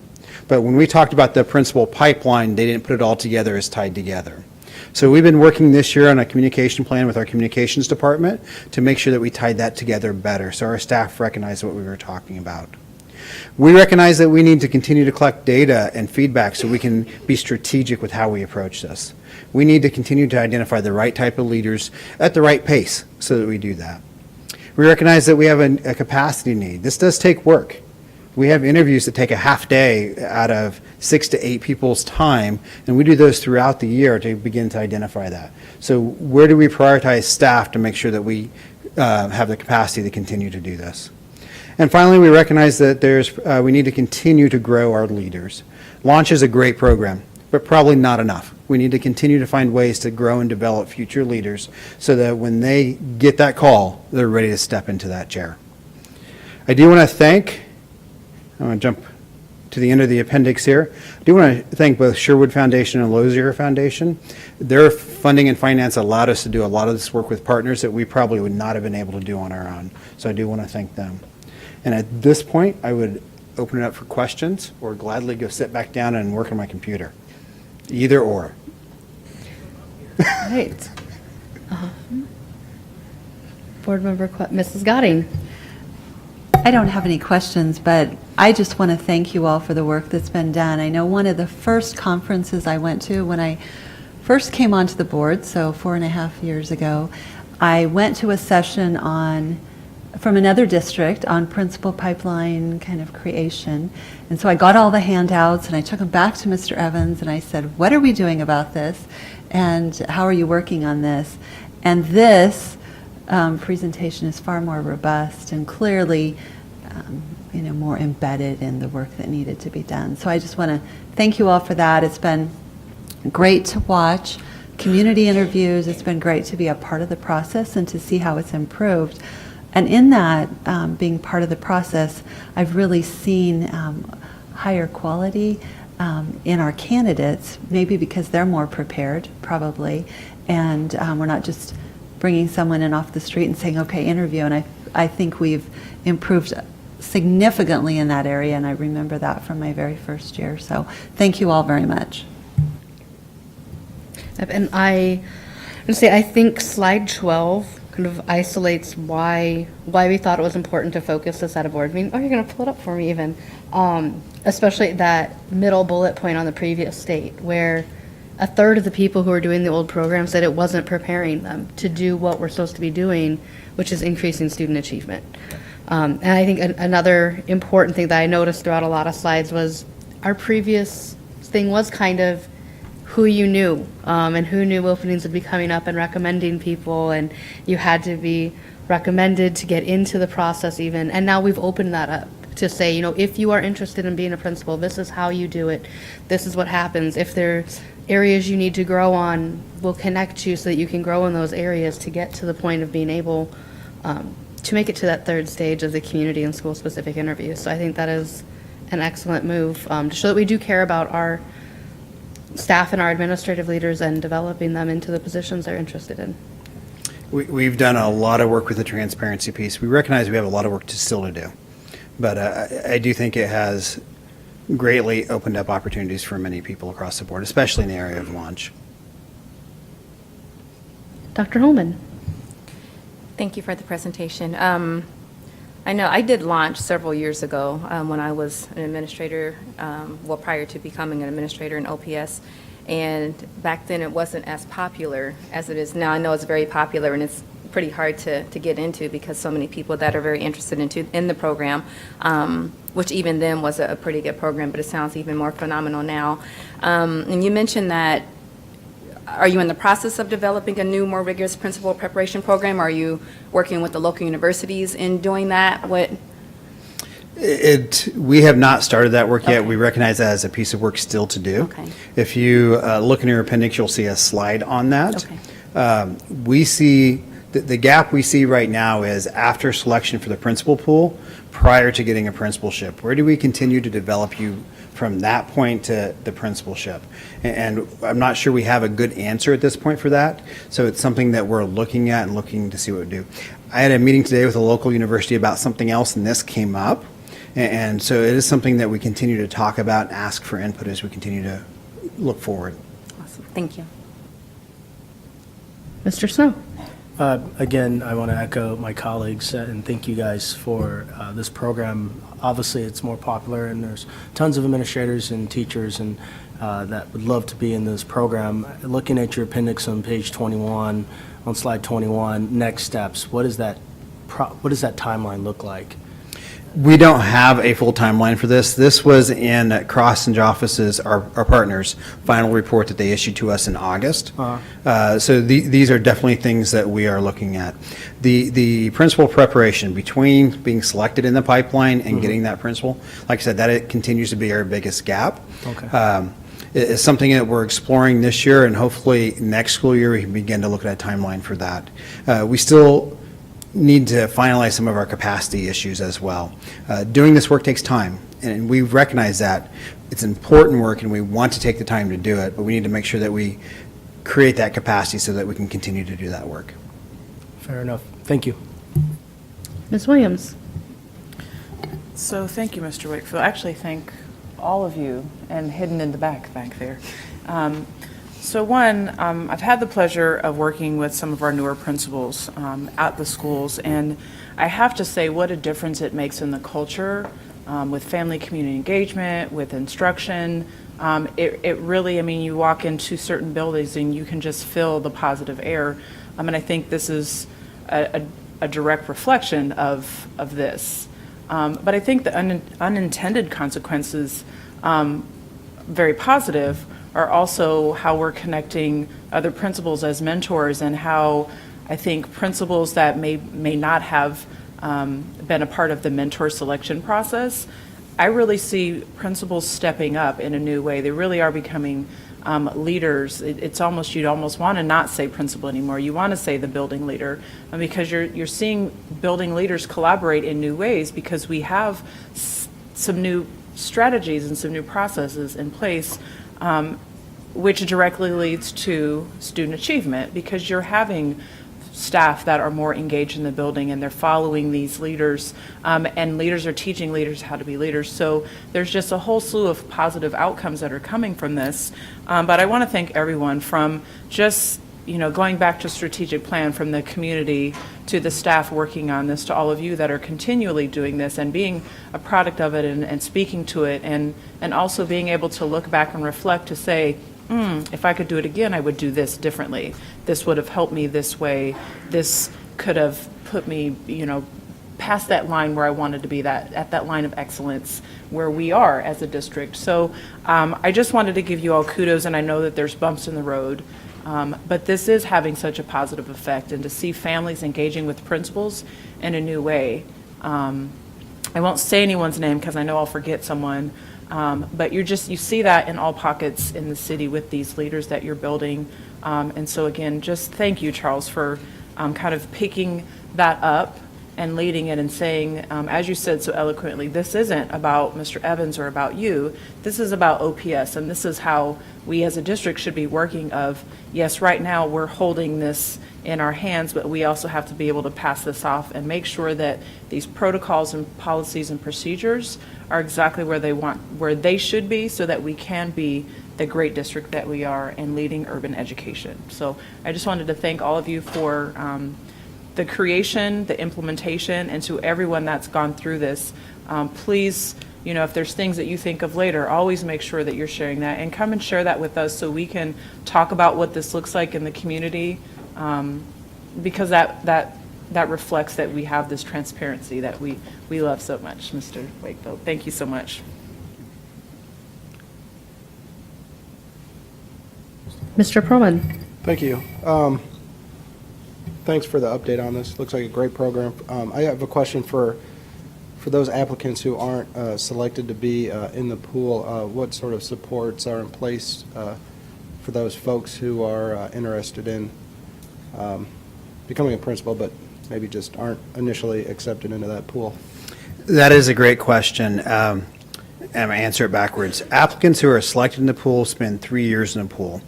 but when we talked about the principal pipeline, they didn't put it all together as tied together. So we've been working this year on a communication plan with our communications department to make sure that we tied that together better, so our staff recognize what we were talking about. We recognize that we need to continue to collect data and feedback so we can be strategic with how we approach this. We need to continue to identify the right type of leaders at the right pace so that we do that. We recognize that we have a capacity need. This does take work. We have interviews that take a half day out of 6 to 8 people's time, and we do those throughout the year to begin to identify that. So where do we prioritize staff to make sure that we have the capacity to continue to do this? And finally, we recognize that we need to continue to grow our leaders. Launch is a great program, but probably not enough. We need to continue to find ways to grow and develop future leaders so that when they get that call, they're ready to step into that chair. I do want to thank, I'm going to jump to the end of the appendix here. I do want to thank both Sherwood Foundation and Lozier Foundation. Their funding and finance allowed us to do a lot of this work with partners that we probably would not have been able to do on our own. So I do want to thank them. And at this point, I would open it up for questions or gladly go sit back down and work on my computer. Either or. Right. Board member, Mrs. Gadding. I don't have any questions, but I just want to thank you all for the work that's been done. I know one of the first conferences I went to when I first came onto the board, so 4.5 years ago, I went to a session from another district on principal pipeline kind of creation. And so I got all the handouts and I took them back to Mr. Evans and I said, what are we doing about this? And how are you working on this? And this presentation is far more robust and clearly more embedded in the work that needed to be done. So I just want to thank you all for that. It's been great to watch community interviews. It's been great to be a part of the process and to see how it's improved. And in that, being part of the process, I've really seen higher quality in our candidates, maybe because they're more prepared, probably, and we're not just bringing someone in off the street and saying, okay, interview, and I think we've improved significantly in that area, and I remember that from my very first year. So thank you all very much. And I think slide 12 kind of isolates why we thought it was important to focus this at a board meeting. Oh, you're going to pull it up for me even. Especially that middle bullet point on the previous state where a third of the people who are doing the old program said it wasn't preparing them to do what we're supposed to be doing, which is increasing student achievement. And I think another important thing that I noticed throughout a lot of slides was our previous thing was kind of who you knew and who knew openings would be coming up and recommending people, and you had to be recommended to get into the process even. And now we've opened that up to say, if you are interested in being a principal, this is how you do it. This is what happens. If there's areas you need to grow on, we'll connect you so that you can grow in those areas to get to the point of being able to make it to that third stage of the community and school specific interviews. So I think that is an excellent move to show that we do care about our staff and our administrative leaders and developing them into the positions they're interested in. We've done a lot of work with the transparency piece. We recognize we have a lot of work still to do. But I do think it has greatly opened up opportunities for many people across the board, especially in the area of lunch. Dr. Holman? Thank you for the presentation. I know I did launch several years ago when I was an administrator, well, prior to becoming an administrator in OPS. And back then, it wasn't as popular as it is now. I know it's very popular, and it's pretty hard to get into because so many people that are very interested in the program, which even then was a pretty good program, but it sounds even more phenomenal now. And you mentioned that, are you in the process of developing a new, more rigorous principal preparation program? Are you working with the local universities in doing that? We have not started that work yet. We recognize that as a piece of work still to do. Okay. If you look in your appendix, you'll see a slide on that. Okay. We see, the gap we see right now is after selection for the principal pool, prior to getting a principalship. Where do we continue to develop you from that point to the principalship? And I'm not sure we have a good answer at this point for that. So it's something that we're looking at and looking to see what we do. I had a meeting today with a local university about something else, and this came up. And so it is something that we continue to talk about and ask for input as we continue to look forward. Awesome. Thank you. Mr. Snow? Again, I want to echo my colleagues and thank you guys for this program. Obviously, it's more popular, and there's tons of administrators and teachers and that would love to be in this program. Looking at your appendix on page 21, on slide 21, next steps, what does that timeline look like? We don't have a full timeline for this. This was in Cross and Jofface's, our partners' final report that they issued to us in August. So these are definitely things that we are looking at. The principal preparation between being selected in the pipeline and getting that principal, like I said, that it continues to be our biggest gap. Okay. It's something that we're exploring this year, and hopefully next school year we can begin to look at a timeline for that. We still need to finalize some of our capacity issues as well. Doing this work takes time, and we recognize that. It's important work, and we want to take the time to do it, but we need to make sure that we create that capacity so that we can continue to do that work. Fair enough. Thank you. Ms. Williams? So thank you, Mr. Wakefield. Actually, thank all of you, and hidden in the back there. So one, I've had the pleasure of working with some of our newer principals at the schools, and I have to say what a difference it makes in the culture with family community engagement, with instruction. It really, I mean, you walk into certain buildings and you can just feel the positive air. And I think this is a direct reflection of this. But I think the unintended consequences, very positive, are also how we're connecting other principals as mentors, and how I think principals that may not have been a part of the mentor selection process, I really see principals stepping up in a new way. They really are becoming leaders. It's almost, you'd almost want to not say principal anymore. You want to say the building leader, because you're seeing building leaders collaborate in new ways, because we have some new strategies and some new processes in place, which directly leads to student achievement, because you're having staff that are more engaged in the building and they're following these leaders, and leaders are teaching leaders how to be leaders. So there's just a whole slew of positive outcomes that are coming from this. But I want to thank everyone, from just going back to strategic plan, from the community to the staff working on this, to all of you that are continually doing this and being a product of it and speaking to it, and also being able to look back and reflect to say, if I could do it again, I would do this differently. This would have helped me this way. This could have put me, past that line where I wanted to be, at that line of excellence where we are as a district. So I just wanted to give you all kudos, and I know that there's bumps in the road, but this is having such a positive effect, and to see families engaging with principals in a new way. I won't say anyone's name because I know I'll forget someone, but you see that in all pockets in the city with these leaders that you're building. And so again, just thank you, Charles, for kind of picking that up and leading it and saying, as you said so eloquently, this isn't about Mr. Evans or about you. This is about OPS, and this is how we as a district should be working of, yes, right now we're holding this in our hands, but we also have to be able to pass this off and make sure that these protocols and policies and procedures are exactly where they should be, so that we can be the great district that we are in leading urban education. So I just wanted to thank all of you for the creation, the implementation, and to everyone that's gone through this. Please, if there's things that you think of later, always make sure that you're sharing that, and come and share that with us so we can talk about what this looks like in the community, because that reflects that we have this transparency that we love so much. Mr. Wakefield, thank you so much. Mr. Perlman. Thank you. Thanks for the update on this. Looks like a great program. I have a question for those applicants who aren't selected to be in the pool. What sort of supports are in place for those folks who are interested in becoming a principal, but maybe just aren't initially accepted into that pool? That is a great question. I'm going to answer it backwards. Applicants who are selected in the pool spend 3 years in the pool.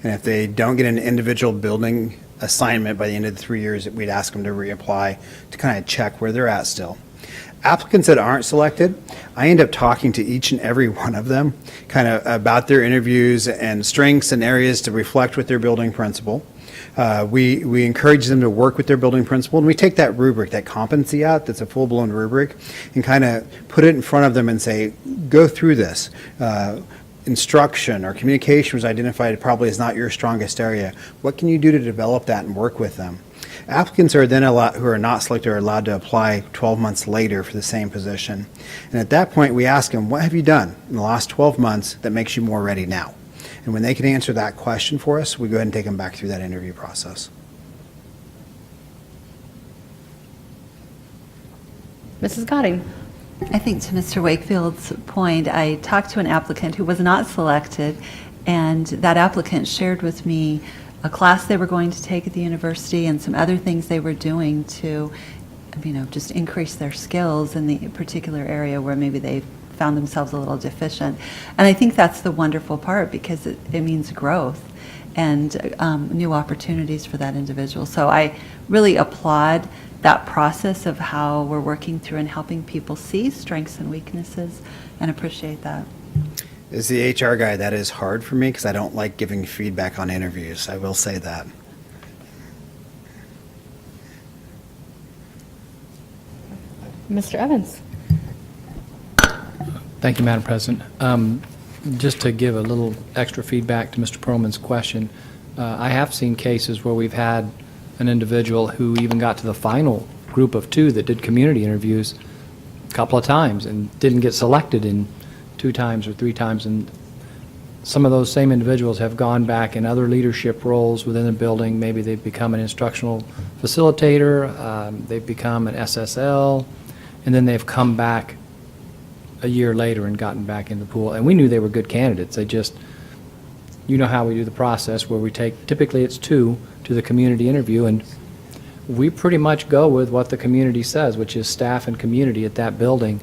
And if they don't get an individual building assignment by the end of the 3 years, we'd ask them to reapply to kind of check where they're at still. Applicants that aren't selected, I end up talking to each and every one of them kind of about their interviews and strengths and areas to reflect with their building principal. We encourage them to work with their building principal, and we take that rubric, that competency out, that's a full-blown rubric, and kind of put it in front of them and say, go through this. Instruction or communication was identified probably as not your strongest area. What can you do to develop that and work with them? Applicants are then who are not selected are allowed to apply 12 months later for the same position. And at that point, we ask them, what have you done in the last 12 months that makes you more ready now? And when they can answer that question for us, we go ahead and take them back through that interview process. Mrs. Gadding. I think to Mr. Wakefield's point, I talked to an applicant who was not selected, and that applicant shared with me a class they were going to take at the university and some other things they were doing to, just increase their skills in the particular area where maybe they found themselves a little deficient. And I think that's the wonderful part, because it means growth and new opportunities for that individual. So I really applaud that process of how we're working through and helping people see strengths and weaknesses, and appreciate that. As the HR guy, that is hard for me because I don't like giving feedback on interviews. I will say that. Mr. Evans. Thank you, Madam President. Just to give a little extra feedback to Mr. Perlman's question, I have seen cases where we've had an individual who even got to the final group of 2 that did community interviews a couple of times and didn't get selected in 2 times or 3 times. And some of those same individuals have gone back in other leadership roles within the building. Maybe they've become an instructional facilitator, they've become an SSL, and then they've come back a year later and gotten back in the pool. And we knew they were good candidates. They just, how we do the process where we take, typically it's 2 to the community interview, and we pretty much go with what the community says, which is staff and community at that building.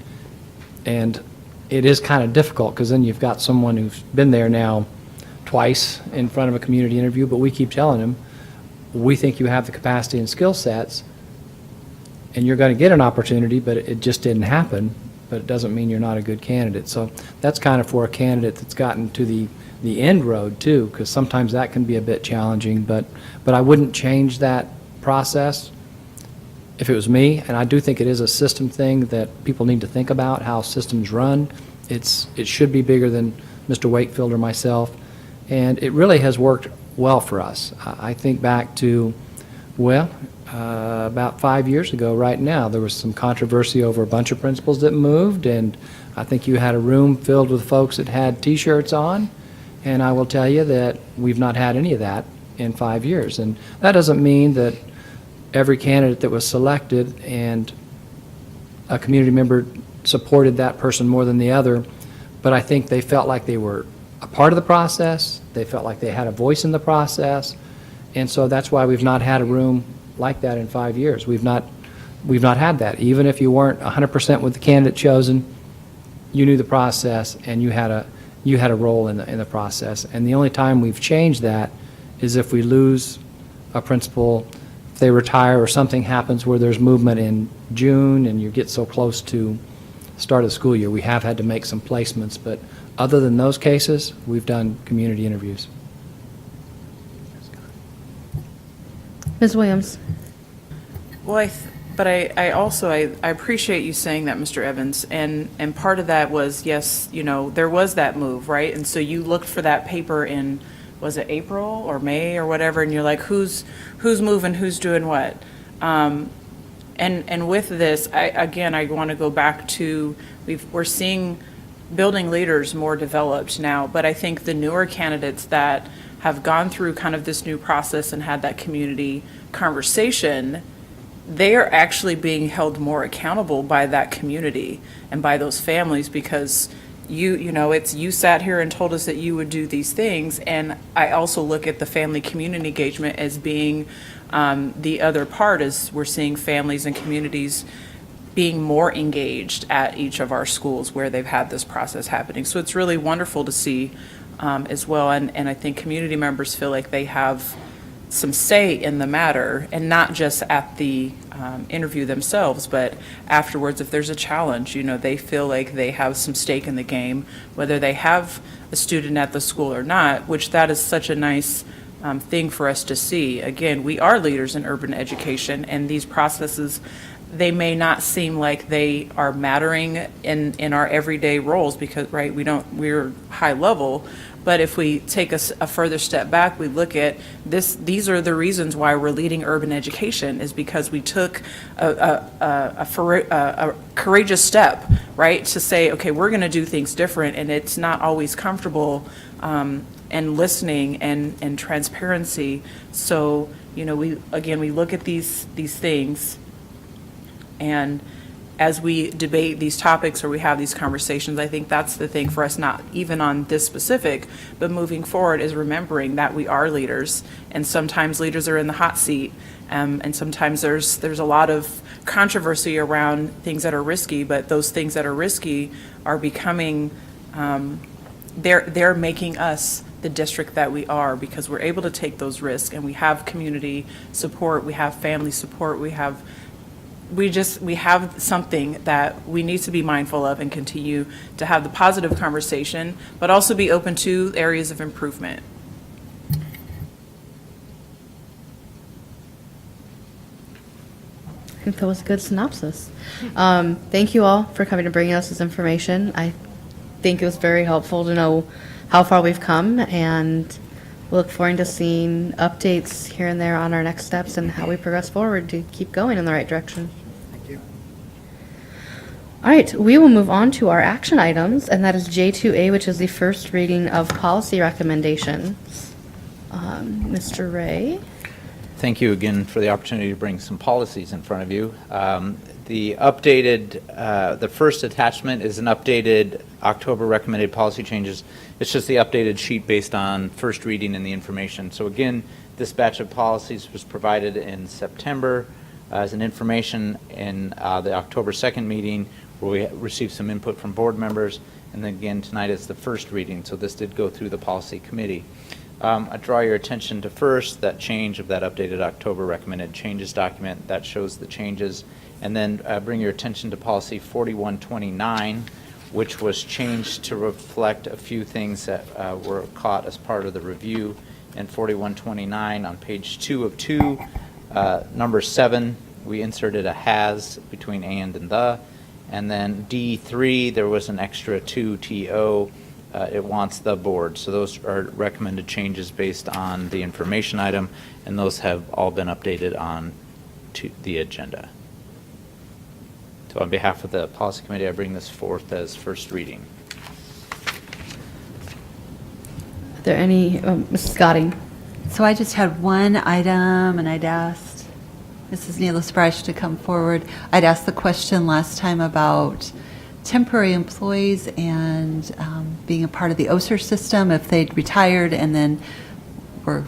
And it is kind of difficult because then you've got someone who's been there now twice in front of a community interview, but we keep telling them, we think you have the capacity and skill sets, and you're going to get an opportunity, but it just didn't happen. But it doesn't mean you're not a good candidate. So that's kind of for a candidate that's gotten to the end road too, because sometimes that can be a bit challenging. But I wouldn't change that process if it was me. And I do think it is a system thing that people need to think about, how systems run. It should be bigger than Mr. Wakefield or myself. And it really has worked well for us. I think back to, about 5 years ago right now, there was some controversy over a bunch of principals that moved, and I think you had a room filled with folks that had T-shirts on, and I will tell you that we've not had any of that in 5 years. And that doesn't mean that every candidate that was selected and a community member supported that person more than the other, but I think they felt like they were a part of the process, they felt like they had a voice in the process, and so that's why we've not had a room like that in 5 years. We've not had that. Even if you weren't 100% with the candidate chosen, you knew the process and you had a role in the process. And the only time we've changed that is if we lose a principal if they retire or something happens where there's movement in June and you get so close to start of the school year, we have had to make some placements. But other than those cases, we've done community interviews. Ms. Williams? Well, but I also, I appreciate you saying that, Mr. Evans, and part of that was, yes, you know, there was that move, right? And so you looked for that paper in, was it April or May or whatever, and you're like, who's moving, who's doing what? And with this, I want to go back to, we're seeing building leaders more developed now, but I think the newer candidates that have gone through kind of this new process and had that community conversation, they are actually being held more accountable by that community and by those families, because you know, it's, you sat here and told us that you would do these things. And I also look at the family community engagement as being the other part, is we're seeing families and communities being more engaged at each of our schools where they've had this process happening. So it's really wonderful to see as well. And I think community members feel like they have some say in the matter, and not just at the interview themselves, but afterwards, if there's a challenge, you know, they feel like they have some stake in the game, whether they have a student at the school or not, which that is such a nice thing for us to see. Again, we are leaders in urban education, and these processes, they may not seem like they are mattering in our everyday roles, because, right, we're high level. But if we take a further step back, we look at this, these are the reasons why we're leading urban education, is because we took a courageous step, right, to say, okay, we're going to do things different, and it's not always comfortable, and listening and transparency. So, you know, we look at these things, and as we debate these topics or we have these conversations, I think that's the thing for us, not even on this specific, but moving forward, is remembering that we are leaders, and sometimes leaders are in the hot seat, and sometimes there's a lot of controversy around things that are risky, but those things that are risky are becoming, they're making us the district that we are, because we're able to take those risks, and we have community support, we have family support, we have something that we need to be mindful of and continue to have the positive conversation, but also be open to areas of improvement. I think that was a good synopsis. Thank you all for coming and bringing us this information. I think it was very helpful to know how far we've come, and we look forward to seeing updates here and there on our next steps and how we progress forward to keep going in the right direction. Thank you. All right, we will move on to our action items, and that is J2A, which is the first reading of policy recommendations. Mr. Ray? Thank you again for the opportunity to bring some policies in front of you. The updated, the first attachment is an updated October recommended policy changes. It's just the updated sheet based on first reading and the information. So again, this batch of policies was provided in September as an information in the October 2nd meeting, where we received some input from board members. And then again, tonight is the first reading, so this did go through the policy committee. I draw your attention to first that change of that updated October recommended changes document that shows the changes, and then bring your attention to policy 4129, which was changed to reflect a few things that were caught as part of the review. And 4129 on page 2 of 2, number 7, we inserted a has between and the, and then D3 there was an extra 2 TO. It wants the board. So those are recommended changes based on the information item, and those have all been updated on to the agenda. So on behalf of the policy committee, I bring this forth as first reading. Are there any, Mrs. Scotting? So I just had one item, and I'd asked Mrs. Neela Sprash to come forward. I'd asked the question last time about temporary employees and being a part of the OSER system, if they'd retired and then were,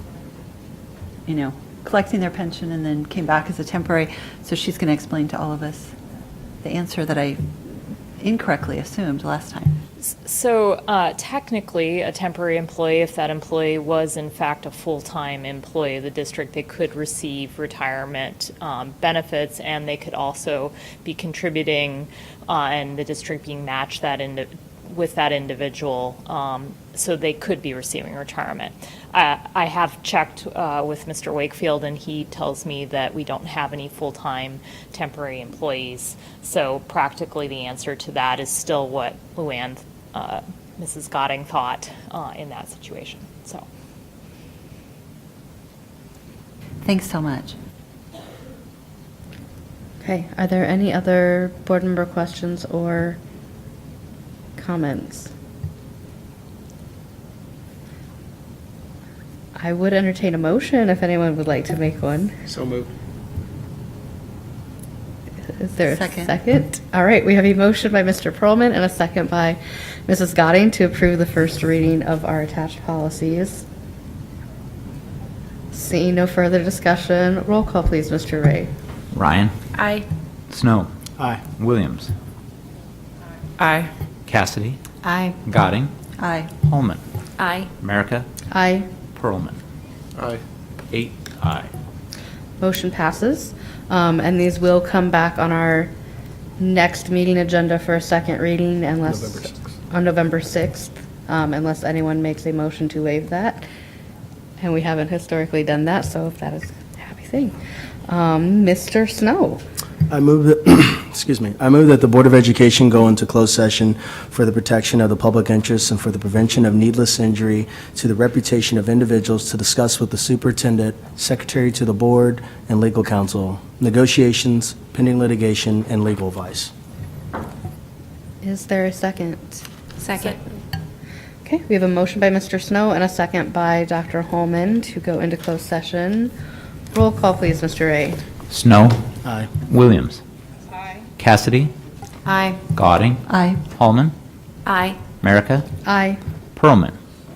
you know, collecting their pension and then came back as a temporary. So she's going to explain to all of us the answer that I incorrectly assumed last time. So technically, a temporary employee, if that employee was in fact a full-time employee of the district, they could receive retirement benefits, and they could also be contributing and the district being matched with that individual, so they could be receiving retirement. I have checked with Mr. Wakefield, and he tells me that we don't have any full-time temporary employees. So practically, the answer to that is still what Luann, Mrs. Godding thought in that situation. So. Thanks so much. Okay, are there any other board member questions or comments? I would entertain a motion if anyone would like to make one. So moved. Is there a Second. second? All right, we have a motion by Mr. Perlman and a second by Mrs. Godding to approve the first reading of our attached policies. Seeing no further discussion, roll call please, Mr. Ray. Ryan. Aye. Snow. Aye. Williams. Aye. Cassidy. Aye. Godding. Aye. Holman. Aye. America. Aye. Perlman. Aye. 8 aye. Motion passes. And these will come back on our next meeting agenda for a second reading unless. November 6th. On November 6th, unless anyone makes a motion to waive that. And we haven't historically done that, so if that is a happy thing. Mr. Snow. I move that, excuse me, I move that the Board of Education go into closed session for the protection of the public interest and for the prevention of needless injury to the reputation of individuals to discuss with the superintendent, secretary to the board, and legal counsel, negotiations, pending litigation, and legal advice. Is there a second? Second. Okay, we have a motion by Mr. Snow and a second by Dr. Holman to go into closed session. Roll call, please, Mr. Ray. Snow. Aye. Williams. Cassidy. Aye. Godding. Aye. Holman. Aye. America. Aye. Perlman.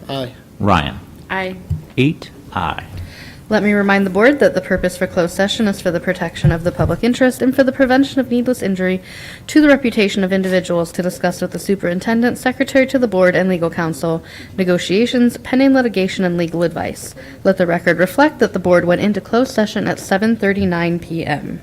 Aye. Ryan. Aye. 8 aye. Let me remind the board that the purpose for closed session is for the protection of the public interest and for the prevention of needless injury to the reputation of individuals to discuss with the superintendent, secretary to the board, and legal counsel, negotiations, pending litigation, and legal advice. Let the record reflect that the board went into closed session at 7:39 p.m.